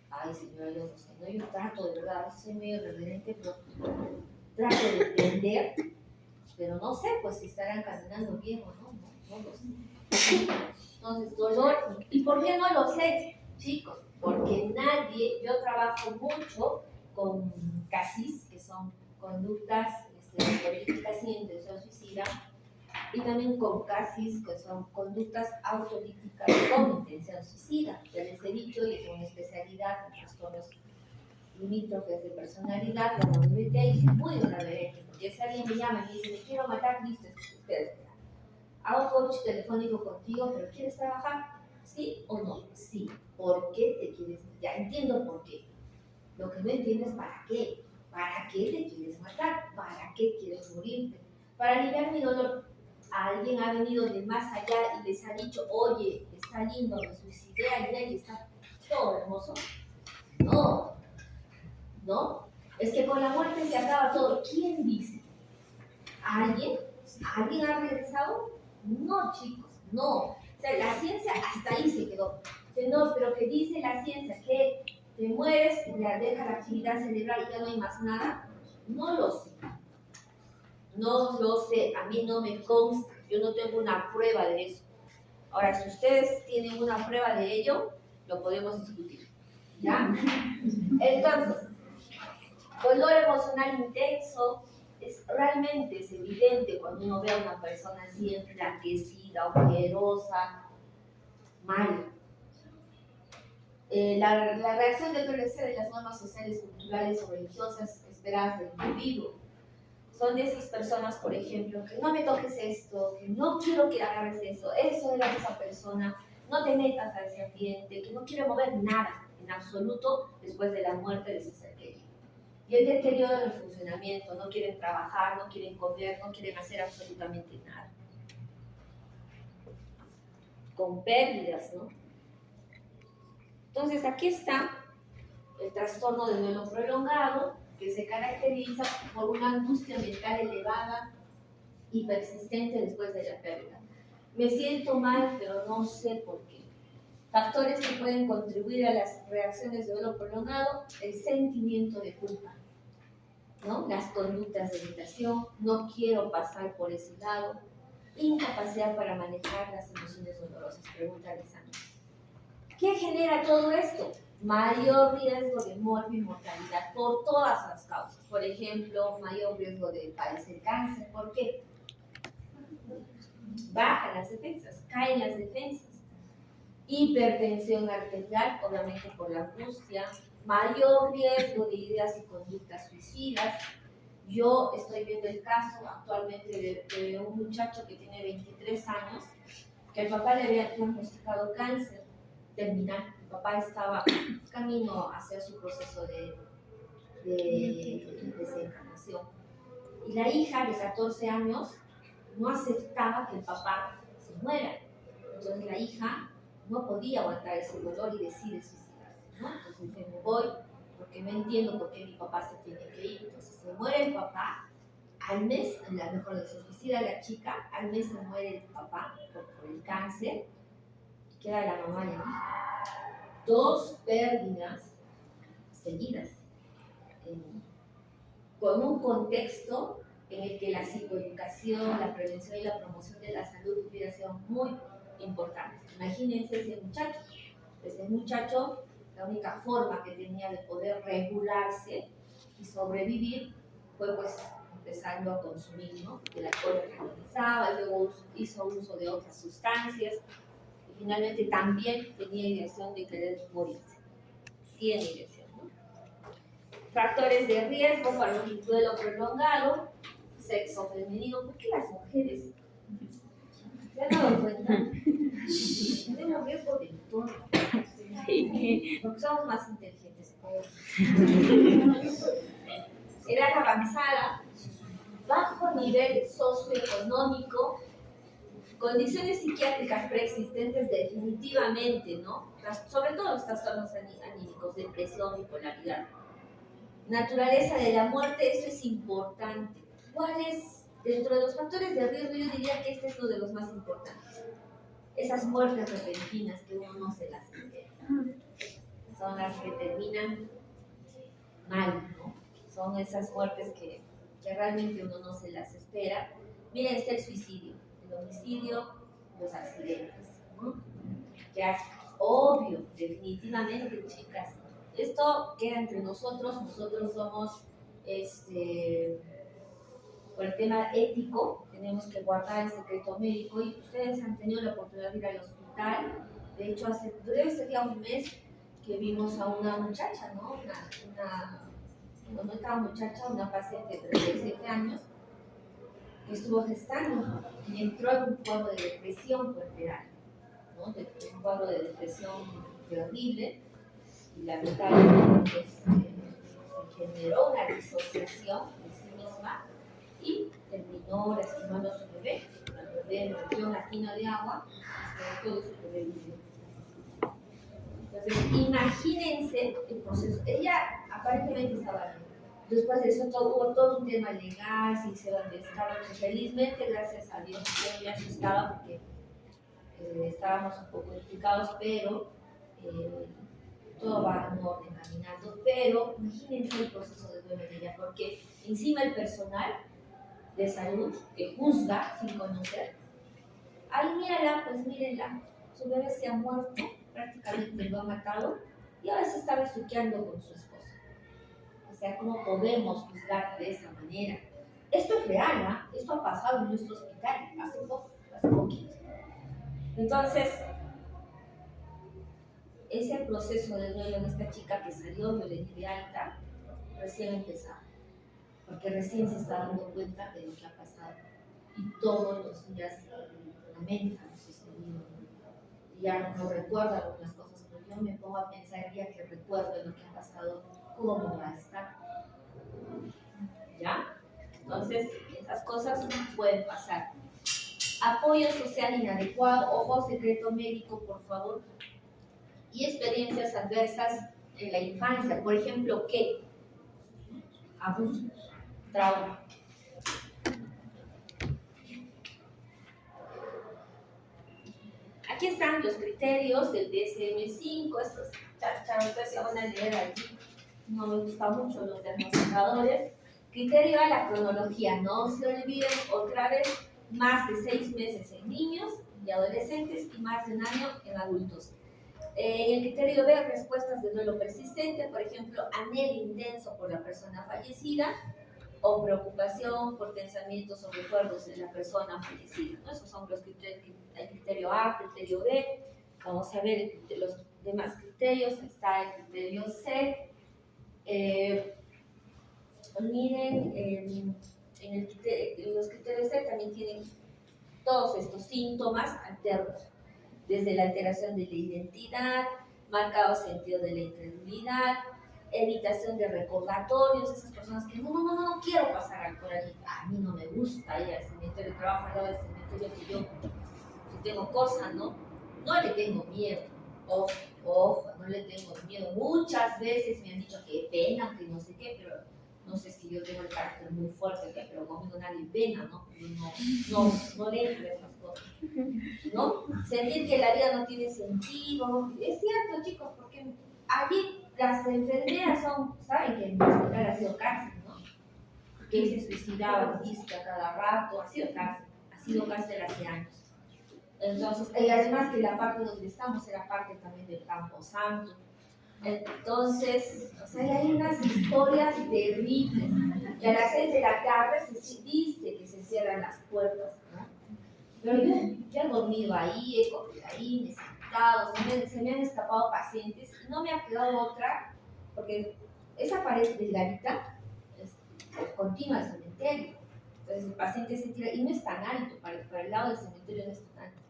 Ay, señora, yo no sé, ¿no? Yo trato de verdad, soy medio reverente, pero trato de entender, pero no sé, pues si estarán caminando bien o no, no lo sé. Entonces, dolor, ¿y por qué no lo sé, chicos? Porque nadie, yo trabajo mucho con CASIS, que son conductas políticas sin intención suicida, y también con CASIS, que son conductas autolíticas con intención suicida. Ya les he dicho, y es una especialidad en trastornos limítrofes de personalidad, la movilidad, y es muy irreverente, porque si alguien me llama y me dice, me quiero matar, listo, ustedes, hago coach telefónico contigo, pero ¿quieres trabajar? ¿Sí o no? Sí. ¿Por qué te quieres? Ya entiendo por qué. Lo que no entiendo es para qué. ¿Para qué te quieres matar? ¿Para qué quieres morirte? Para aliviar mi dolor. Alguien ha venido de más allá y les ha dicho, oye, está lindo, me suicidé ayer y está todo hermoso. No, no. Es que con la muerte se acaba todo. ¿Quién dice? ¿Alguien? ¿Alguien ha regresado? No, chicos, no. O sea, la ciencia hasta ahí se quedó. No, pero que dice la ciencia que te mueres y ya deja la actividad cerebral y ya no hay más nada. No lo sé. No lo sé. A mí no me consta. Yo no tengo una prueba de eso. Ahora, si ustedes tienen una prueba de ello, lo podemos discutir. ¿Ya? Entonces, dolor emocional intenso, realmente es evidente cuando uno ve a una persona así enflaquecida, ojerosa, mal. La reacción de tolerancia de las normas sociales, culturales o religiosas esperadas del individuo. Son de esas personas, por ejemplo, que no me toques esto, que no quiero que agarres eso era de esa persona, no te metas a ese ambiente, que no quiere mover nada en absoluto después de la muerte de ese ser querido. Y el deterioro del funcionamiento, no quieren trabajar, no quieren comer, no quieren hacer absolutamente nada. Con pérdidas, ¿no? Entonces aquí está el trastorno del duelo prolongado, que se caracteriza por una angustia mental elevada y persistente después de la pérdida. Me siento mal, pero no sé por qué. Factores que pueden contribuir a las reacciones de duelo prolongado: el sentimiento de culpa, ¿no? Las conductas de evitación, no quiero pasar por ese lado, incapacidad para manejar las emociones dolorosas. Pregunta Alexandra. ¿Qué genera todo esto? Mayor riesgo de muerte y mortalidad por todas las causas. Por ejemplo, mayor riesgo de padecer cáncer. ¿Por qué? Bajan las defensas, caen las defensas. Hipertensión arterial, obviamente por la angustia. Mayor riesgo de ideas y conductas suicidas. Yo estoy viendo el caso actualmente de un muchacho que tiene 23 años, que el papá le había diagnosticado cáncer terminal. El papá estaba camino hacia su proceso de desencarnación. Y la hija de 14 años no aceptaba que el papá se muera. Entonces la hija no podía aguantar ese dolor y decide suicidarse, ¿no? Entonces dice, me voy porque no entiendo por qué mi papá se tiene que ir. Entonces se muere el papá, al mes, a lo mejor se suicida la chica, al mes se muere el papá por el cáncer, y queda la mamá y la hija. 2 pérdidas seguidas, con un contexto en el que la psicoeducación, la prevención y la promoción de la salud hubiera sido muy importante. Imagínense ese muchacho, la única forma que tenía de poder regularse y sobrevivir fue pues empezando a consumir, ¿no? El alcohol que utilizaba, y luego hizo uso de otras sustancias, y finalmente también tenía ideación de querer morirse. Tiene ideación, ¿no? Factores de riesgo para un duelo prolongado: sexo femenino. ¿Por qué las mujeres? ¿Se han dado cuenta? Tenemos riesgo de todo. Porque somos más inteligentes. Edad avanzada, bajo nivel socioeconómico, condiciones psiquiátricas preexistentes definitivamente, ¿no? Sobre todo los trastornos anímicos, depresión, bipolaridad. Naturaleza de la muerte, esto es importante. ¿Cuál es? Dentro de los factores de riesgo, yo diría que este es uno de los más importantes. Esas muertes repentinas que uno no se las espera. Son las que terminan mal, ¿no? Son esas muertes que realmente uno no se las espera. Miren, está el suicidio, el homicidio, los accidentes, ¿no? Ya es obvio, definitivamente, chicas. Esto queda entre nosotros somos, por el tema ético, tenemos que guardar el secreto médico, y ustedes han tenido la oportunidad de ir al hospital. De hecho, debe ser ya un mes que vimos a una muchacha, ¿no? Una paciente de 37 años, que estuvo gestando y entró en un cuadro de depresión puerperal, ¿no? Un cuadro de depresión terrible, y lamentablemente pues, se generó una disociación de sí misma y terminó lastimando a su bebé. El bebé metió una tina de agua y todo su bebé vivió. Entonces, imagínense el proceso. Ella aparentemente estaba bien. Después de eso hubo todo un tema legal, se hicieron descargos. Felizmente, gracias a Dios, yo me asustaba porque estábamos un poco implicados, pero todo va en orden, caminando. Pero imagínense el proceso de duelo de ella, porque encima el personal de salud que juzga sin conocer, ay, mírala, pues mírenla, su bebé se ha muerto, prácticamente lo ha matado, y ahora se está besuqueando con su esposa. O sea, ¿cómo podemos juzgar de esa manera? Esto es real, ¿ah? Esto ha pasado en nuestro hospital hace poquito. Entonces, ese proceso de duelo en esta chica que salió, yo le di de alta, recién empezaba, porque recién se está dando cuenta de lo que ha pasado, y todos los días lamenta lo sucedido, y ya no recuerda algunas cosas, pero yo me pongo a pensar el día que recuerdo lo que ha pasado, cómo va a estar, ¿ya? Entonces, esas cosas pueden pasar. Apoyo social inadecuado, ojo, secreto médico, por favor, y experiencias adversas en la infancia. Por ejemplo, ¿qué? abuso, trauma. Aquí están los criterios del DSM-5, estos charcharotas se van a leer allí. No me gustan mucho los diagnosticadores. Criterio a la cronología, no se olviden otra vez, más de 6 meses en niños y adolescentes y más de un año en adultos. El criterio B, respuestas de duelo persistente, por ejemplo, anhelo intenso por la persona fallecida o preocupación por pensamientos o recuerdos de la persona fallecida, ¿no? Esos son los criterios, el criterio A, criterio B. Vamos a ver los demás criterios. Está el criterio C. Miren, en los criterios C también tienen todos estos síntomas alternos, desde la alteración de la identidad, marcado sentido de la incredulidad, evitación de recordatorios, esas personas que no quiero pasar por allí, a mí no me gusta ir al cementerio, trabajo al lado del cementerio que yo tengo cosas, ¿no? No le tengo miedo, ojo, no le tengo miedo. Muchas veces me han dicho que pena, que no sé qué, pero no sé si yo tengo el carácter muy fuerte, pero conmigo nadie pena, ¿no? No le entro esas cosas, ¿no? Sentir que la vida no tiene sentido. Es cierto, chicos, porque allí las enfermeras saben que en mi hospital ha sido cárcel, ¿no? Que se suicidaban, dice a cada rato, ha sido cárcel hace años. Entonces, y además que la parte donde estamos era parte también del Campo Santo. Entonces, o sea, hay unas historias terribles. Y a las 6 de la tarde se dice que se cierran las puertas, ¿no? Pero yo ya he dormido ahí, he comido ahí, me he sentado, se me han escapado pacientes. No me ha quedado otra, porque esa pared delgadita continúa el cementerio. Entonces el paciente se tira, y no es tan alto, para el lado del cementerio no es tan alto.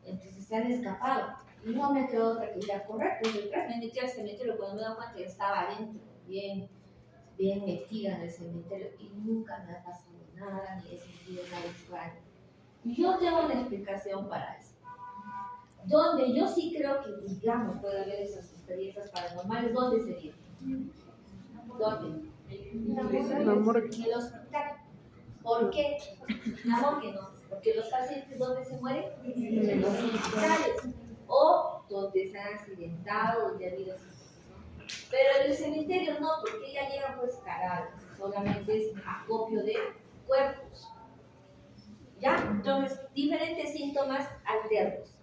Entonces se han escapado. Y no me quedó otra que ir a correr, pues detrás me metí al cementerio cuando me he dado cuenta que estaba adentro, bien metida en el cementerio, y nunca me ha pasado nada, ni he sentido nada extraño. Yo tengo una explicación para eso. Donde yo sí creo que, digamos, puede haber esas experiencias paranormales, ¿dónde sería? ¿Dónde? En el hospital. ¿Por qué? No, que no. Porque los pacientes, ¿dónde se mueren? En los hospitales. O donde se han accidentado, donde ha habido esas cosas, ¿no? Pero en el cementerio no, porque ya llegan pues carados. Solamente es acopio de cuerpos. ¿Ya? Entonces, diferentes síntomas alternos.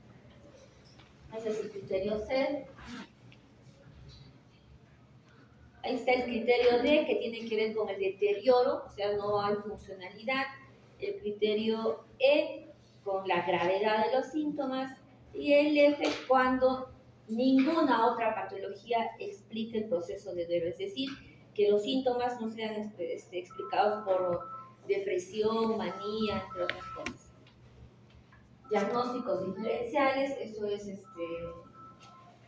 Ese es el criterio C. Ahí está el criterio D, que tiene que ver con el deterioro, o sea, no hay funcionalidad. El criterio E, con la gravedad de los síntomas. Y el F, cuando ninguna otra patología explique el proceso de duelo. Es decir, que los síntomas no sean explicados por depresión, manía, entre otras cosas. Diagnósticos diferenciales, eso es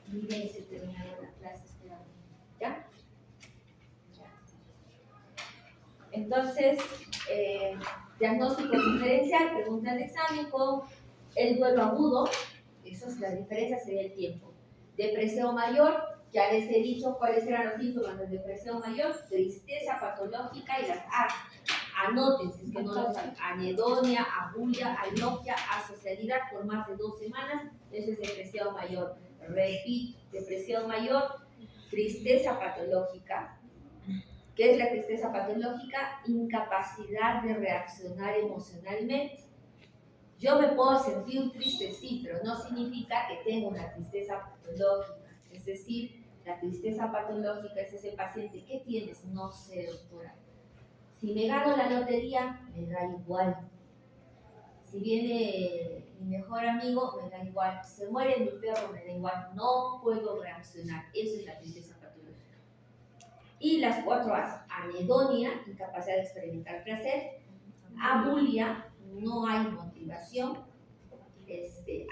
miren, se terminaron las clases, ¿ya? Entonces, diagnóstico diferencial, pregunta de examen con el duelo agudo, eso es la diferencia, sería el tiempo. Depresión mayor, ya les he dicho cuáles eran los síntomas de depresión mayor: tristeza patológica y las A. Anoten, si es que no lo saben: anedonia, abulia, alogia, asocialidad por más de 2 semanas, eso es depresión mayor. Repito, depresión mayor, tristeza patológica. ¿Qué es la tristeza patológica? Incapacidad de reaccionar emocionalmente. Yo me puedo sentir triste, sí, pero no significa que tengo una tristeza patológica. Es decir, la tristeza patológica es ese paciente: ¿qué tienes? No sé, doctora. Si me gano la lotería, me da igual. Si viene mi mejor amigo, me da igual. Si se muere mi perro, me da igual. No puedo reaccionar. Eso es la tristeza patológica. Y las 4 A's: anedonia, incapacidad de experimentar placer; abulia, no hay motivación;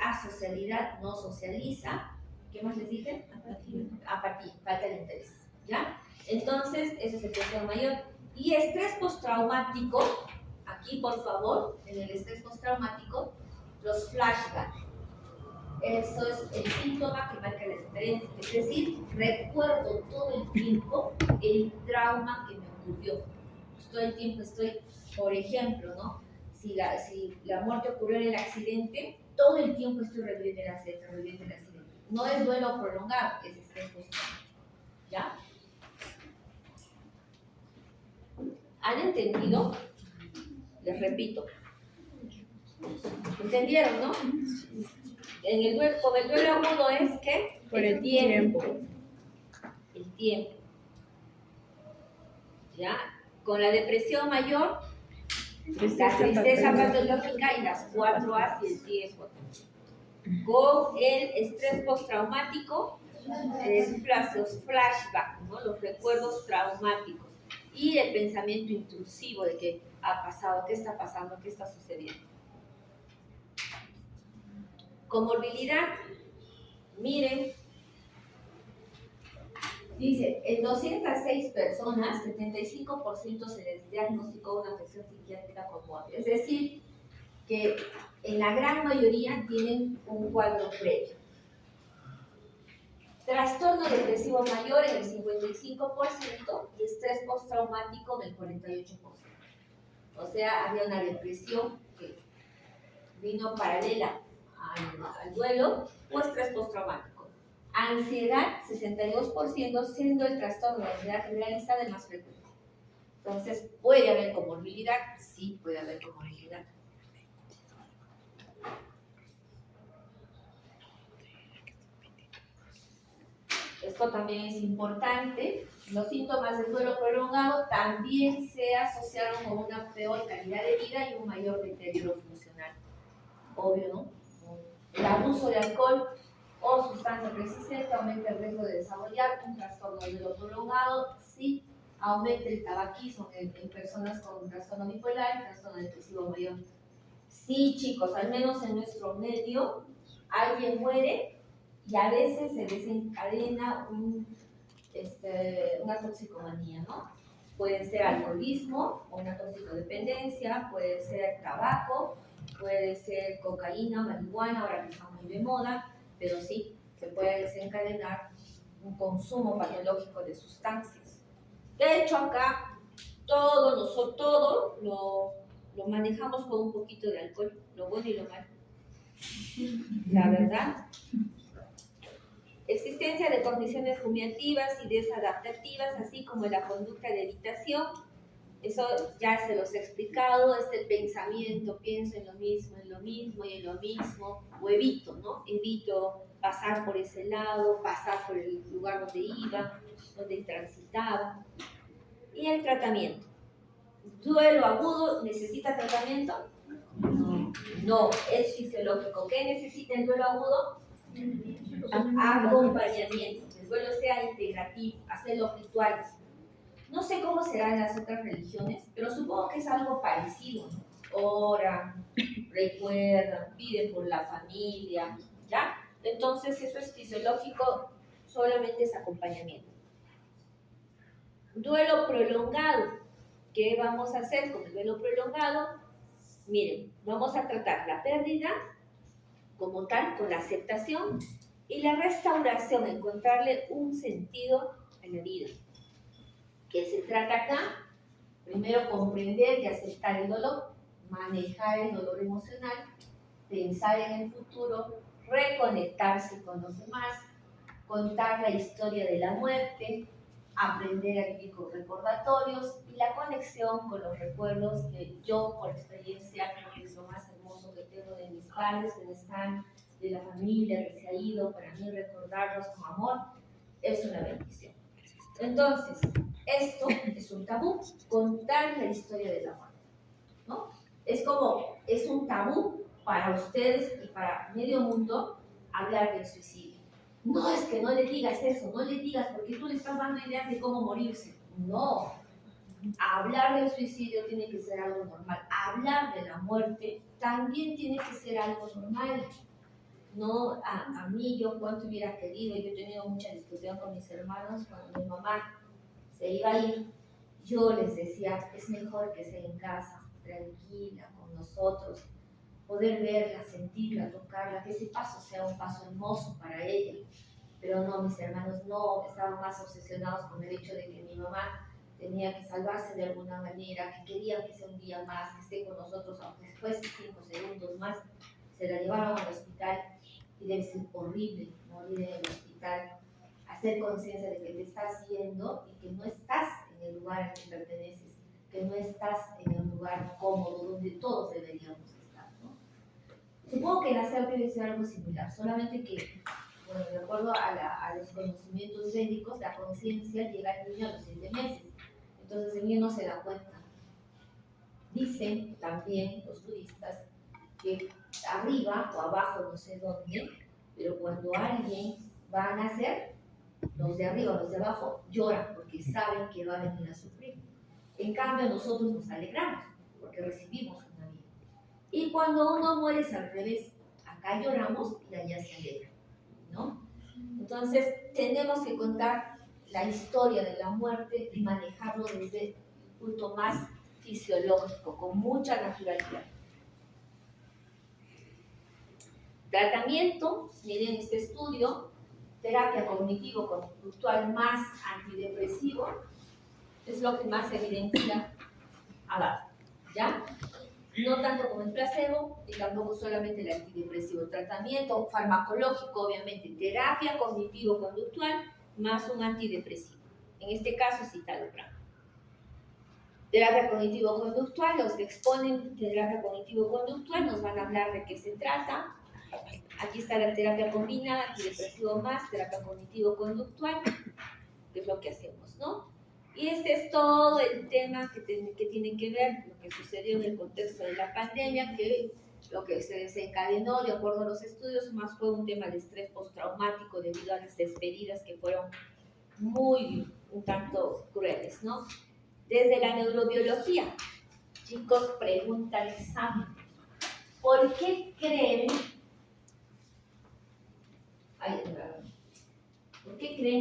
asocialidad, no socializa. ¿Qué más les dije? Apatía, falta de interés. ¿Ya? Entonces, eso es el depresión mayor. Y estrés postraumático, aquí por favor, en el estrés postraumático, los flashbacks. Eso es el síntoma que marca la diferencia. Es decir, recuerdo todo el tiempo el trauma que me ocurrió. Pues todo el tiempo estoy, por ejemplo, ¿no? Si la muerte ocurrió en el accidente, todo el tiempo estoy reviviendo el accidente. No es duelo prolongado, es estrés postraumático. ¿Ya? ¿Han entendido? Les repito. ¿Entendieron, no? Con el duelo agudo es que Por el tiempo. El tiempo. ¿Ya? Con la depresión mayor, la tristeza patológica y las 4 A's y el tiempo. Con el estrés postraumático, los flashbacks, ¿no? Los recuerdos traumáticos. Y el pensamiento intrusivo de qué ha pasado, qué está pasando, qué está sucediendo. Comorbilidad, miren, dice, en 206 personas, 75% se les diagnosticó una afección psiquiátrica comorble. Es decir, que en la gran mayoría tienen un cuadro previo. Trastorno depresivo mayor en el 55% y estrés postraumático del 48%. O sea, había una depresión que vino paralela al duelo o estrés postraumático. Ansiedad, 62%, siendo el trastorno de ansiedad generalista de más frecuente. Entonces, ¿puede haber comorbilidad? Sí, puede haber comorbilidad. Esto también es importante. Los síntomas del duelo prolongado también se asociaron con una peor calidad de vida y un mayor deterioro funcional. Obvio, ¿no? El abuso de alcohol o sustancia persistente aumenta el riesgo de desarrollar un trastorno del duelo prolongado. Sí, aumenta el tabaquismo en personas con trastorno bipolar y trastorno depresivo mayor. Sí, chicos, al menos en nuestro medio, alguien muere y a veces se desencadena una toxicomanía, ¿no? Puede ser alcoholismo o una toxicodependencia, puede ser tabaco, puede ser cocaína, marihuana, ahora que está muy de moda, pero sí, se puede desencadenar un consumo patológico de sustancias. De hecho, acá todo lo manejamos con un poquito de alcohol, lo bueno y lo malo. La verdad. Existencia de condiciones rumiativas y desadaptativas, así como la conducta de evitación. Eso ya se los he explicado, el pensamiento, pienso en lo mismo y en lo mismo, o evito, ¿no? Evito pasar por ese lado, pasar por el lugar donde iba, donde transitaba. Y el tratamiento. ¿Duelo agudo necesita tratamiento? No, es fisiológico. ¿Qué necesita el duelo agudo? Acompañamiento. El duelo sea integrativo, hacer los rituales. No sé cómo serán las otras religiones, pero supongo que es algo parecido, ¿no? Oran, recuerdan, piden por la familia, ¿ya? Entonces eso es fisiológico, solamente es acompañamiento. Duelo prolongado. ¿Qué vamos a hacer con el duelo prolongado? Miren, vamos a tratar la pérdida como tal, con la aceptación y la restauración, encontrarle un sentido a la vida. ¿Qué se trata acá? Primero, comprender y aceptar el dolor, manejar el dolor emocional, pensar en el futuro, reconectarse con los demás, contar la historia de la muerte, aprender a vivir con recordatorios y la conexión con los recuerdos que yo, por experiencia, creo que es lo más hermoso que tengo de mis padres que no están, de la familia que se ha ido. Para mí recordarlos con amor es una bendición. Entonces, esto es un tabú, contar la historia de la muerte, ¿no? Es un tabú para ustedes y para medio mundo hablar del suicidio. No, es que no le digas eso, no le digas porque tú le estás dando ideas de cómo morirse. No, hablar del suicidio tiene que ser algo normal. Hablar de la muerte también tiene que ser algo normal. No, a mí, yo cuánto hubiera querido, yo he tenido mucha discusión con mis hermanos cuando mi mamá se iba a ir. Yo les decía, es mejor que sea en casa, tranquila, con nosotros, poder verla, sentirla, tocarla, que ese paso sea un paso hermoso para ella. Pero no, mis hermanos no, estaban más obsesionados con el hecho de que mi mamá tenía que salvarse de alguna manera, que quería que sea un día más, que esté con nosotros, aunque después 5 segundos más, se la llevaron al hospital y debe ser horrible morir en el hospital, hacer conciencia de que te estás yendo y que no estás en el lugar al que perteneces, que no estás en el lugar cómodo donde todos deberíamos estar, ¿no? Supongo que la SEO debe ser algo similar, solamente que, bueno, de acuerdo a los conocimientos médicos, la conciencia llega al niño a los 7 meses, entonces el niño no se da cuenta. Dicen también los turistas que arriba o abajo, no sé dónde, pero cuando alguien va a nacer, los de arriba o los de abajo lloran porque saben que va a venir a sufrir. En cambio, nosotros nos alegramos porque recibimos una vida. Y cuando uno muere es al revés. Acá lloramos y allá se alegra, ¿no? Entonces, tenemos que contar la historia de la muerte y manejarlo desde un punto más fisiológico, con mucha naturalidad. Tratamiento, miren este estudio, terapia cognitivo-conductual más antidepresivo, es lo que más evidencia ha dado, ¿ya? No tanto como el placebo y tampoco solamente el antidepresivo. Tratamiento farmacológico, obviamente, terapia cognitivo-conductual más un antidepresivo. En este caso, citalopram. Terapia cognitivo-conductual, los que exponen terapia cognitivo-conductual nos van a hablar de qué se trata. Aquí está la terapia combinada, antidepresivo más, terapia cognitivo-conductual, que es lo que hacemos, ¿no? Y este es todo el tema que tiene que ver lo que sucedió en el contexto de la pandemia, que lo que se desencadenó, de acuerdo a los estudios, más fue un tema de estrés postraumático debido a las despedidas que fueron un tanto crueles, ¿no? Desde la neurobiología, chicos, pregunta al examen. ¿Por qué creen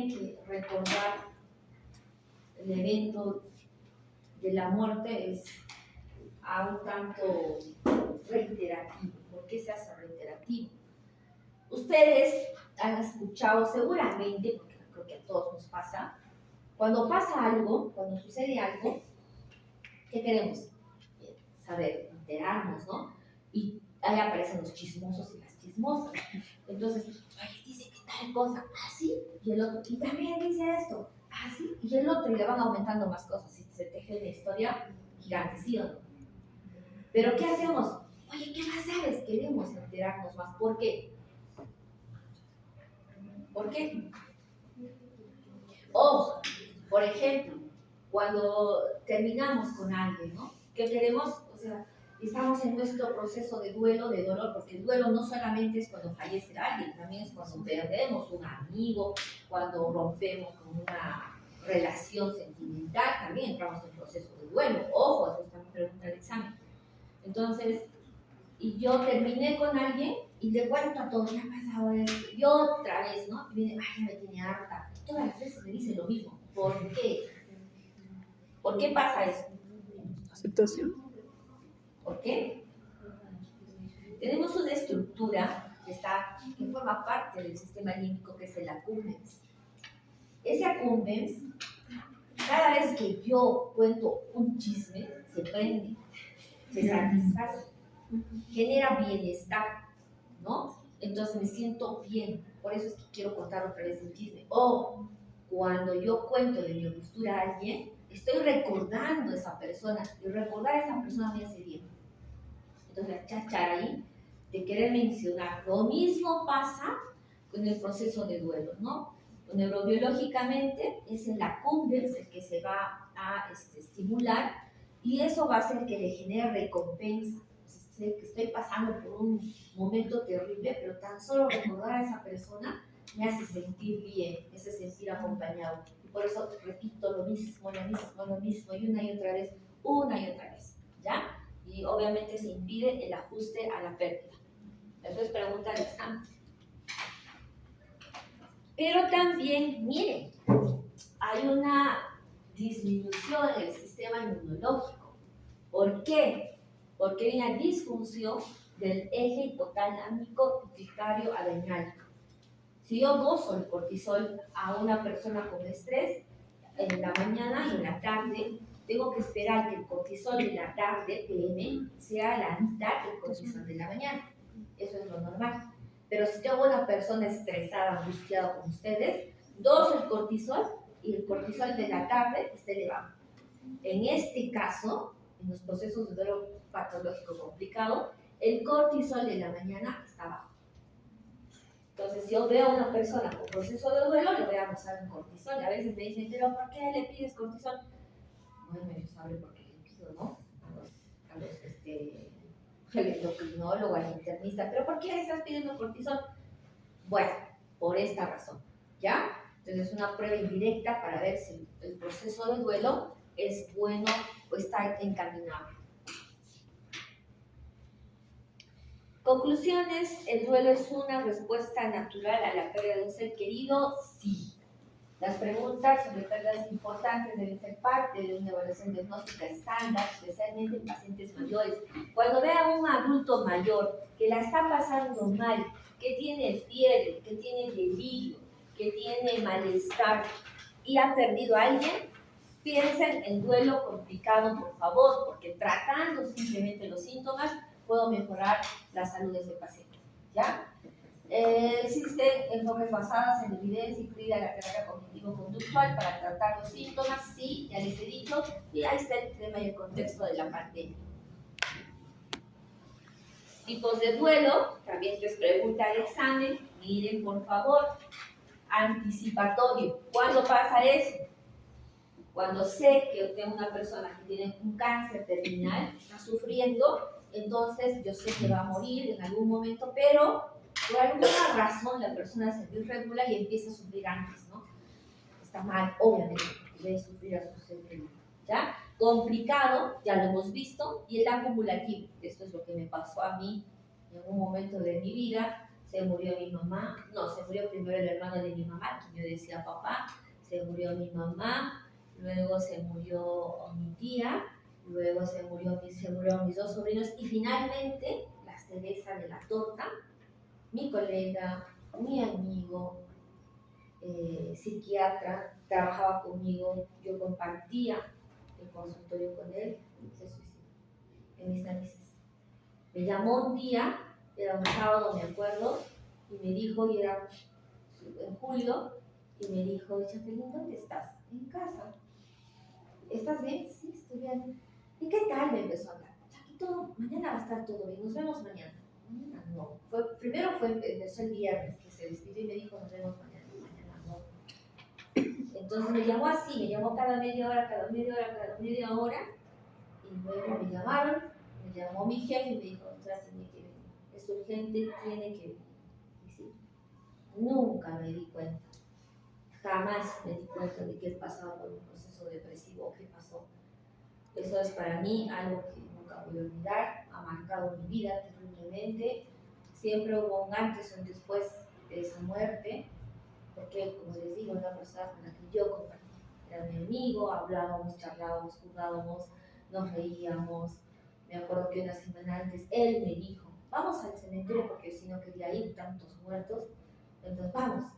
que recordar el evento de la muerte es un tanto reiterativo? ¿Por qué se hace reiterativo? Ustedes han escuchado seguramente, porque creo que a todos nos pasa, cuando pasa algo, cuando sucede algo, ¿qué queremos? Saber, enterarnos, ¿no? Y ahí aparecen los chismosos y las chismosas. Entonces, oye, dice que tal cosa, así, y el otro, y también dice esto, así, y el otro, y le van aumentando más cosas, y se teje una historia gigante, ¿sí o no? Pero ¿qué hacemos? Oye, ¿qué más sabes? Queremos enterarnos más. ¿Por qué? ¿Por qué? O, por ejemplo, cuando terminamos con alguien, ¿no? ¿Qué queremos? O sea, estamos en nuestro proceso de duelo, de dolor, porque el duelo no solamente es cuando fallece alguien, también es cuando perdemos un amigo, cuando rompemos con una relación sentimental, también entramos en proceso de duelo. Ojo, eso está en mi pregunta del examen. Entonces, y yo terminé con alguien y le cuento a todos, me ha pasado esto, y otra vez, ¿no? Y viene, ay, me tiene harta. Todas las veces me dice lo mismo. ¿Por qué? ¿Por qué pasa eso? Aceptación. ¿Por qué? Tenemos una estructura que forma parte del sistema límbico, que es el accumbens. Ese accumbens, cada vez que yo cuento un chisme, se prende, se satisface, genera bienestar, ¿no? Entonces me siento bien, por eso es que quiero contar otra vez el chisme. O cuando yo cuento de mi ruptura a alguien, estoy recordando a esa persona, y recordar a esa persona me hace bien. Entonces la cháchara ahí de querer mencionar. Lo mismo pasa con el proceso de duelo, ¿no? Neurobiológicamente es el accumbens el que se va a estimular, y eso va a hacer que le genere recompensa. Sé que estoy pasando por un momento terrible, pero tan solo recordar a esa persona me hace sentir bien, me hace sentir acompañado. Y por eso repito lo mismo, y una y otra vez, ¿ya? Y obviamente se impide el ajuste a la pérdida. Entonces pregunta el examen. Pero también, miren, hay una disminución en el sistema inmunológico. ¿Por qué? Porque hay una disfunción del eje hipotalámico pituitario adrenal. Si yo doso el cortisol a una persona con estrés, en la mañana y en la tarde, tengo que esperar que el cortisol de la tarde, PM, sea la mitad del cortisol de la mañana. Eso es lo normal. Pero si tengo una persona estresada, angustiada como ustedes, 2 el cortisol y el cortisol de la tarde está elevado. En este caso, en los procesos de duelo patológico complicado, el cortisol de la mañana está bajo. Entonces, si yo veo a una persona con proceso de duelo, le voy a pasar un cortisol. A veces me dicen, pero ¿por qué le pides cortisol? Bueno, ellos saben por qué le pido, ¿no? Al endocrinólogo, al internista, pero ¿por qué le estás pidiendo cortisol? Bueno, por esta razón, ¿ya? Entonces, es una prueba indirecta para ver si el proceso de duelo es bueno o está encaminado. Conclusiones, ¿el duelo es una respuesta natural a la pérdida de un ser querido? Sí. Las preguntas sobre pérdidas importantes deben ser parte de una evaluación diagnóstica estándar, especialmente en pacientes mayores. Cuando vea a un adulto mayor que la está pasando mal, que tiene fiebre, que tiene delirio, que tiene malestar y ha perdido a alguien, piensen en duelo complicado, por favor, porque tratando simplemente los síntomas puedo mejorar la salud de ese paciente, ¿ya? Existen enfoques basados en evidencia, incluida la terapia cognitivo-conductual para tratar los síntomas, sí, ya les he dicho, y ahí está el tema y el contexto de la pandemia. Tipos de duelo, también les pregunta el examen, miren por favor, anticipatorio, ¿cuándo pasa eso? Cuando sé que tengo una persona que tiene un cáncer terminal, está sufriendo, entonces yo sé que va a morir en algún momento, pero por alguna razón la persona se irregular y empieza a sufrir antes, ¿no? Está mal, obviamente, porque debe sufrir a su ser querido, ¿ya? Complicado, ya lo hemos visto, y el acumulativo, esto es lo que me pasó a mí en un momento de mi vida. Se murió mi mamá, no, se murió primero el hermano de mi mamá, que yo decía papá, se murió mi mamá, luego se murió mi tía, luego se murieron mis 2 sobrinos, y finalmente, la cereza de la torta, mi colega, mi amigo, psiquiatra, trabajaba conmigo, yo compartía el consultorio con él, se suicidó en mis narices. Me llamó un día, era un sábado, me acuerdo, y me dijo, y era en julio, y me dijo, Jacqueline, ¿dónde estás? En casa. ¿Estás bien? Sí, estoy bien. ¿Y qué tal? Me empezó a hablar. Chaquito, mañana va a estar todo bien, nos vemos mañana. Mañana no. Empezó el viernes que se despidió y me dijo, nos vemos mañana. Mañana no. Entonces me llamó así, me llamó cada media hora, y luego me llamaron, me llamó mi jefe y me dijo, tiene que venir, es urgente, tiene que venir. Y sí, nunca me di cuenta, jamás me di cuenta de que él pasaba por un proceso depresivo, qué pasó. Eso es para mí algo que nunca voy a olvidar, ha marcado mi vida terriblemente. Siempre hubo un antes y un después de esa muerte, porque, como les digo, una persona con la que yo compartí. Era mi amigo, hablábamos, charlábamos, jugábamos, nos reíamos. Me acuerdo que una semana antes él me dijo, vamos al cementerio porque si no quería ir, tantos muertos. Entonces, vamos.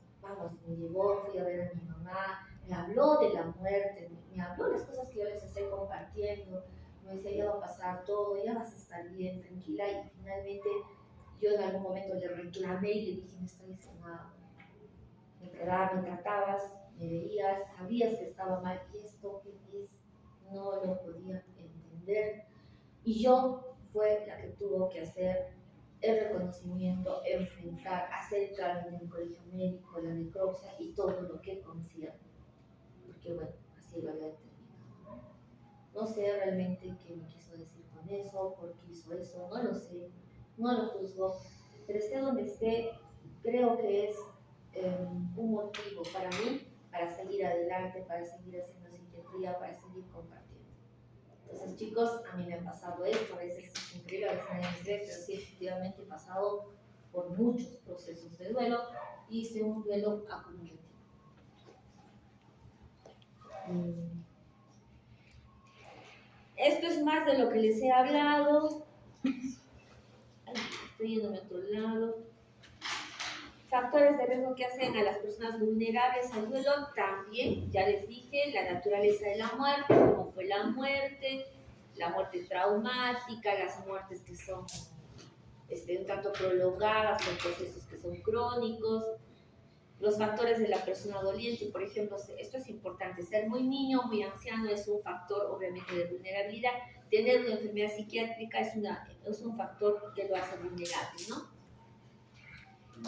Me llevó, fui a ver a mi mamá, me habló de la muerte, me habló de las cosas que yo les estoy compartiendo. Me decía, ya va a pasar todo, ya vas a estar bien, tranquila. Y finalmente yo en algún momento le reclamé y le dije, no estoy enfermada. Me tratabas, me veías, sabías que estaba mal, y esto que es, no lo podía entender. Y yo fue la que tuvo que hacer el reconocimiento, enfrentar, hacer el trámite en el colegio médico, la necropsia y todo lo que concierne. Porque bueno, así lo había determinado. No sé realmente qué me quiso decir con eso, por qué hizo eso, no lo sé, no lo juzgo, pero esté donde esté, creo que es un motivo para mí, para seguir adelante, para seguir haciendo psiquiatría, para seguir compartiendo. Entonces, chicos, a mí me ha pasado esto, a veces es increíble, a veces nadie me cree, pero sí, efectivamente he pasado por muchos procesos de duelo y hice un duelo acumulativo. Esto es más de lo que les he hablado. Ay, estoy yéndome a otro lado. Factores de riesgo que hacen a las personas vulnerables al duelo también, ya les dije, la naturaleza de la muerte, cómo fue la muerte traumática, las muertes que son un tanto prolongadas, con procesos que son crónicos, los factores de la persona doliente, por ejemplo, esto es importante, ser muy niño, muy anciano es un factor obviamente de vulnerabilidad, tener una enfermedad psiquiátrica es un factor que lo hace vulnerable, ¿no?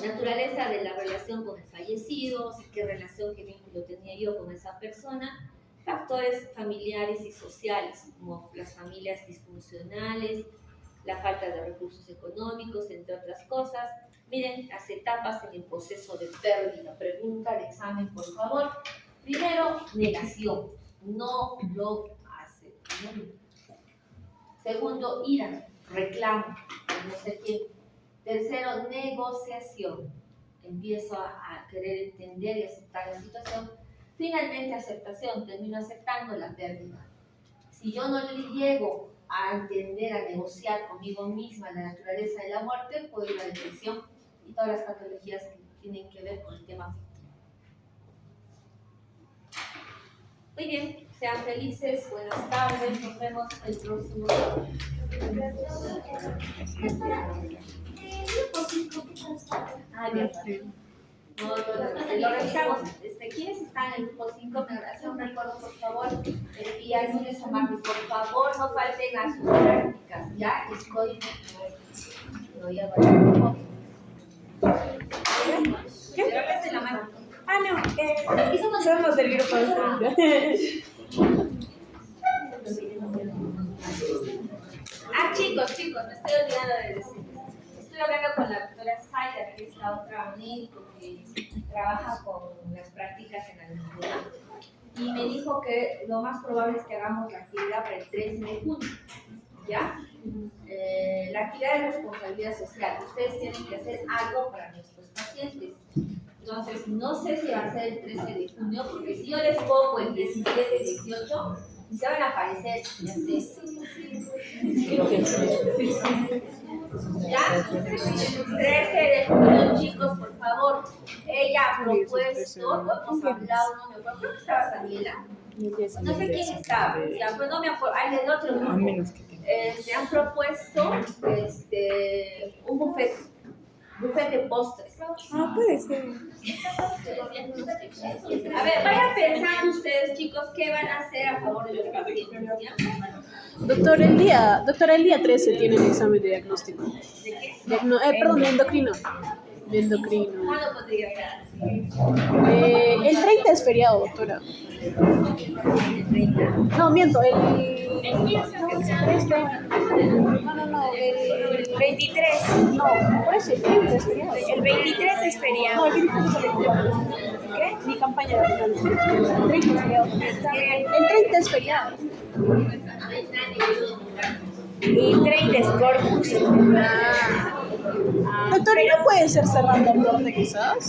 Naturaleza de la relación con el fallecido, o sea, qué relación, qué vínculo tenía yo con esa persona, factores familiares y sociales, como las familias disfuncionales, la falta de recursos económicos, entre otras cosas. Miren, las etapas en el proceso de pérdida. Pregunta de examen, por favor. Primero, negación. No lo hace. Segundo, ira, reclamo, no sé quién. Tercero, negociación. Empiezo a querer entender y aceptar la situación. Finalmente, aceptación. Termino aceptando la pérdida. Si yo no le llego a entender, a negociar conmigo misma la naturaleza de la muerte, puedo ir a la depresión y todas las patologías que tienen que ver con el tema afectivo. Muy bien, sean felices, buenas tardes, nos vemos el próximo día. Bien. No, lo revisamos. ¿Quiénes están en el grupo 5? Me hacen un recuerdo, por favor. Y al lunes a martes, por favor, no falten a sus prácticas. Ya estoy. No, ya va un poco. ¿Qué? La mano. Ah, no, somos del grupo de Chicos, me estoy olvidando de decirles. Estoy hablando con la doctora Zaida, que es la otra médico que trabaja con las prácticas en la universidad, y me dijo que lo más probable es que hagamos la actividad para el 13 de junio, ¿ya? La actividad de responsabilidad social. Ustedes tienen que hacer algo para nuestros pacientes. Entonces, no sé si va a ser el 13 de junio, porque si yo les pongo el 17, 18, se van a aparecer, ya sé. ¿Ya? 13 de junio, chicos, por favor. Ella ha propuesto, hemos hablado, no me acuerdo, creo que estaba Daniela. No sé quién estaba, ya, pues no me acuerdo, hay del otro grupo. Se han propuesto un buffet de postres. Ah, puede ser. A ver, vayan pensando ustedes, chicos, qué van a hacer a favor de los pacientes, ¿ya? Doctora, el día 13 tiene el examen de diagnóstico. ¿De qué? Perdón, de endocrino. ¿Cuándo podría ser? El 30 es feriado, doctora. El 30. No, miento, el 23. No, por eso el 30 es feriado. El 23 es feriado. No, el 23 es feriado. ¿Qué? Mi campaña de final. El 30 es feriado. El 30 es feriado. Y 30 es Corpus. Doctora, ¿y no puede ser cerrando el norte quizás?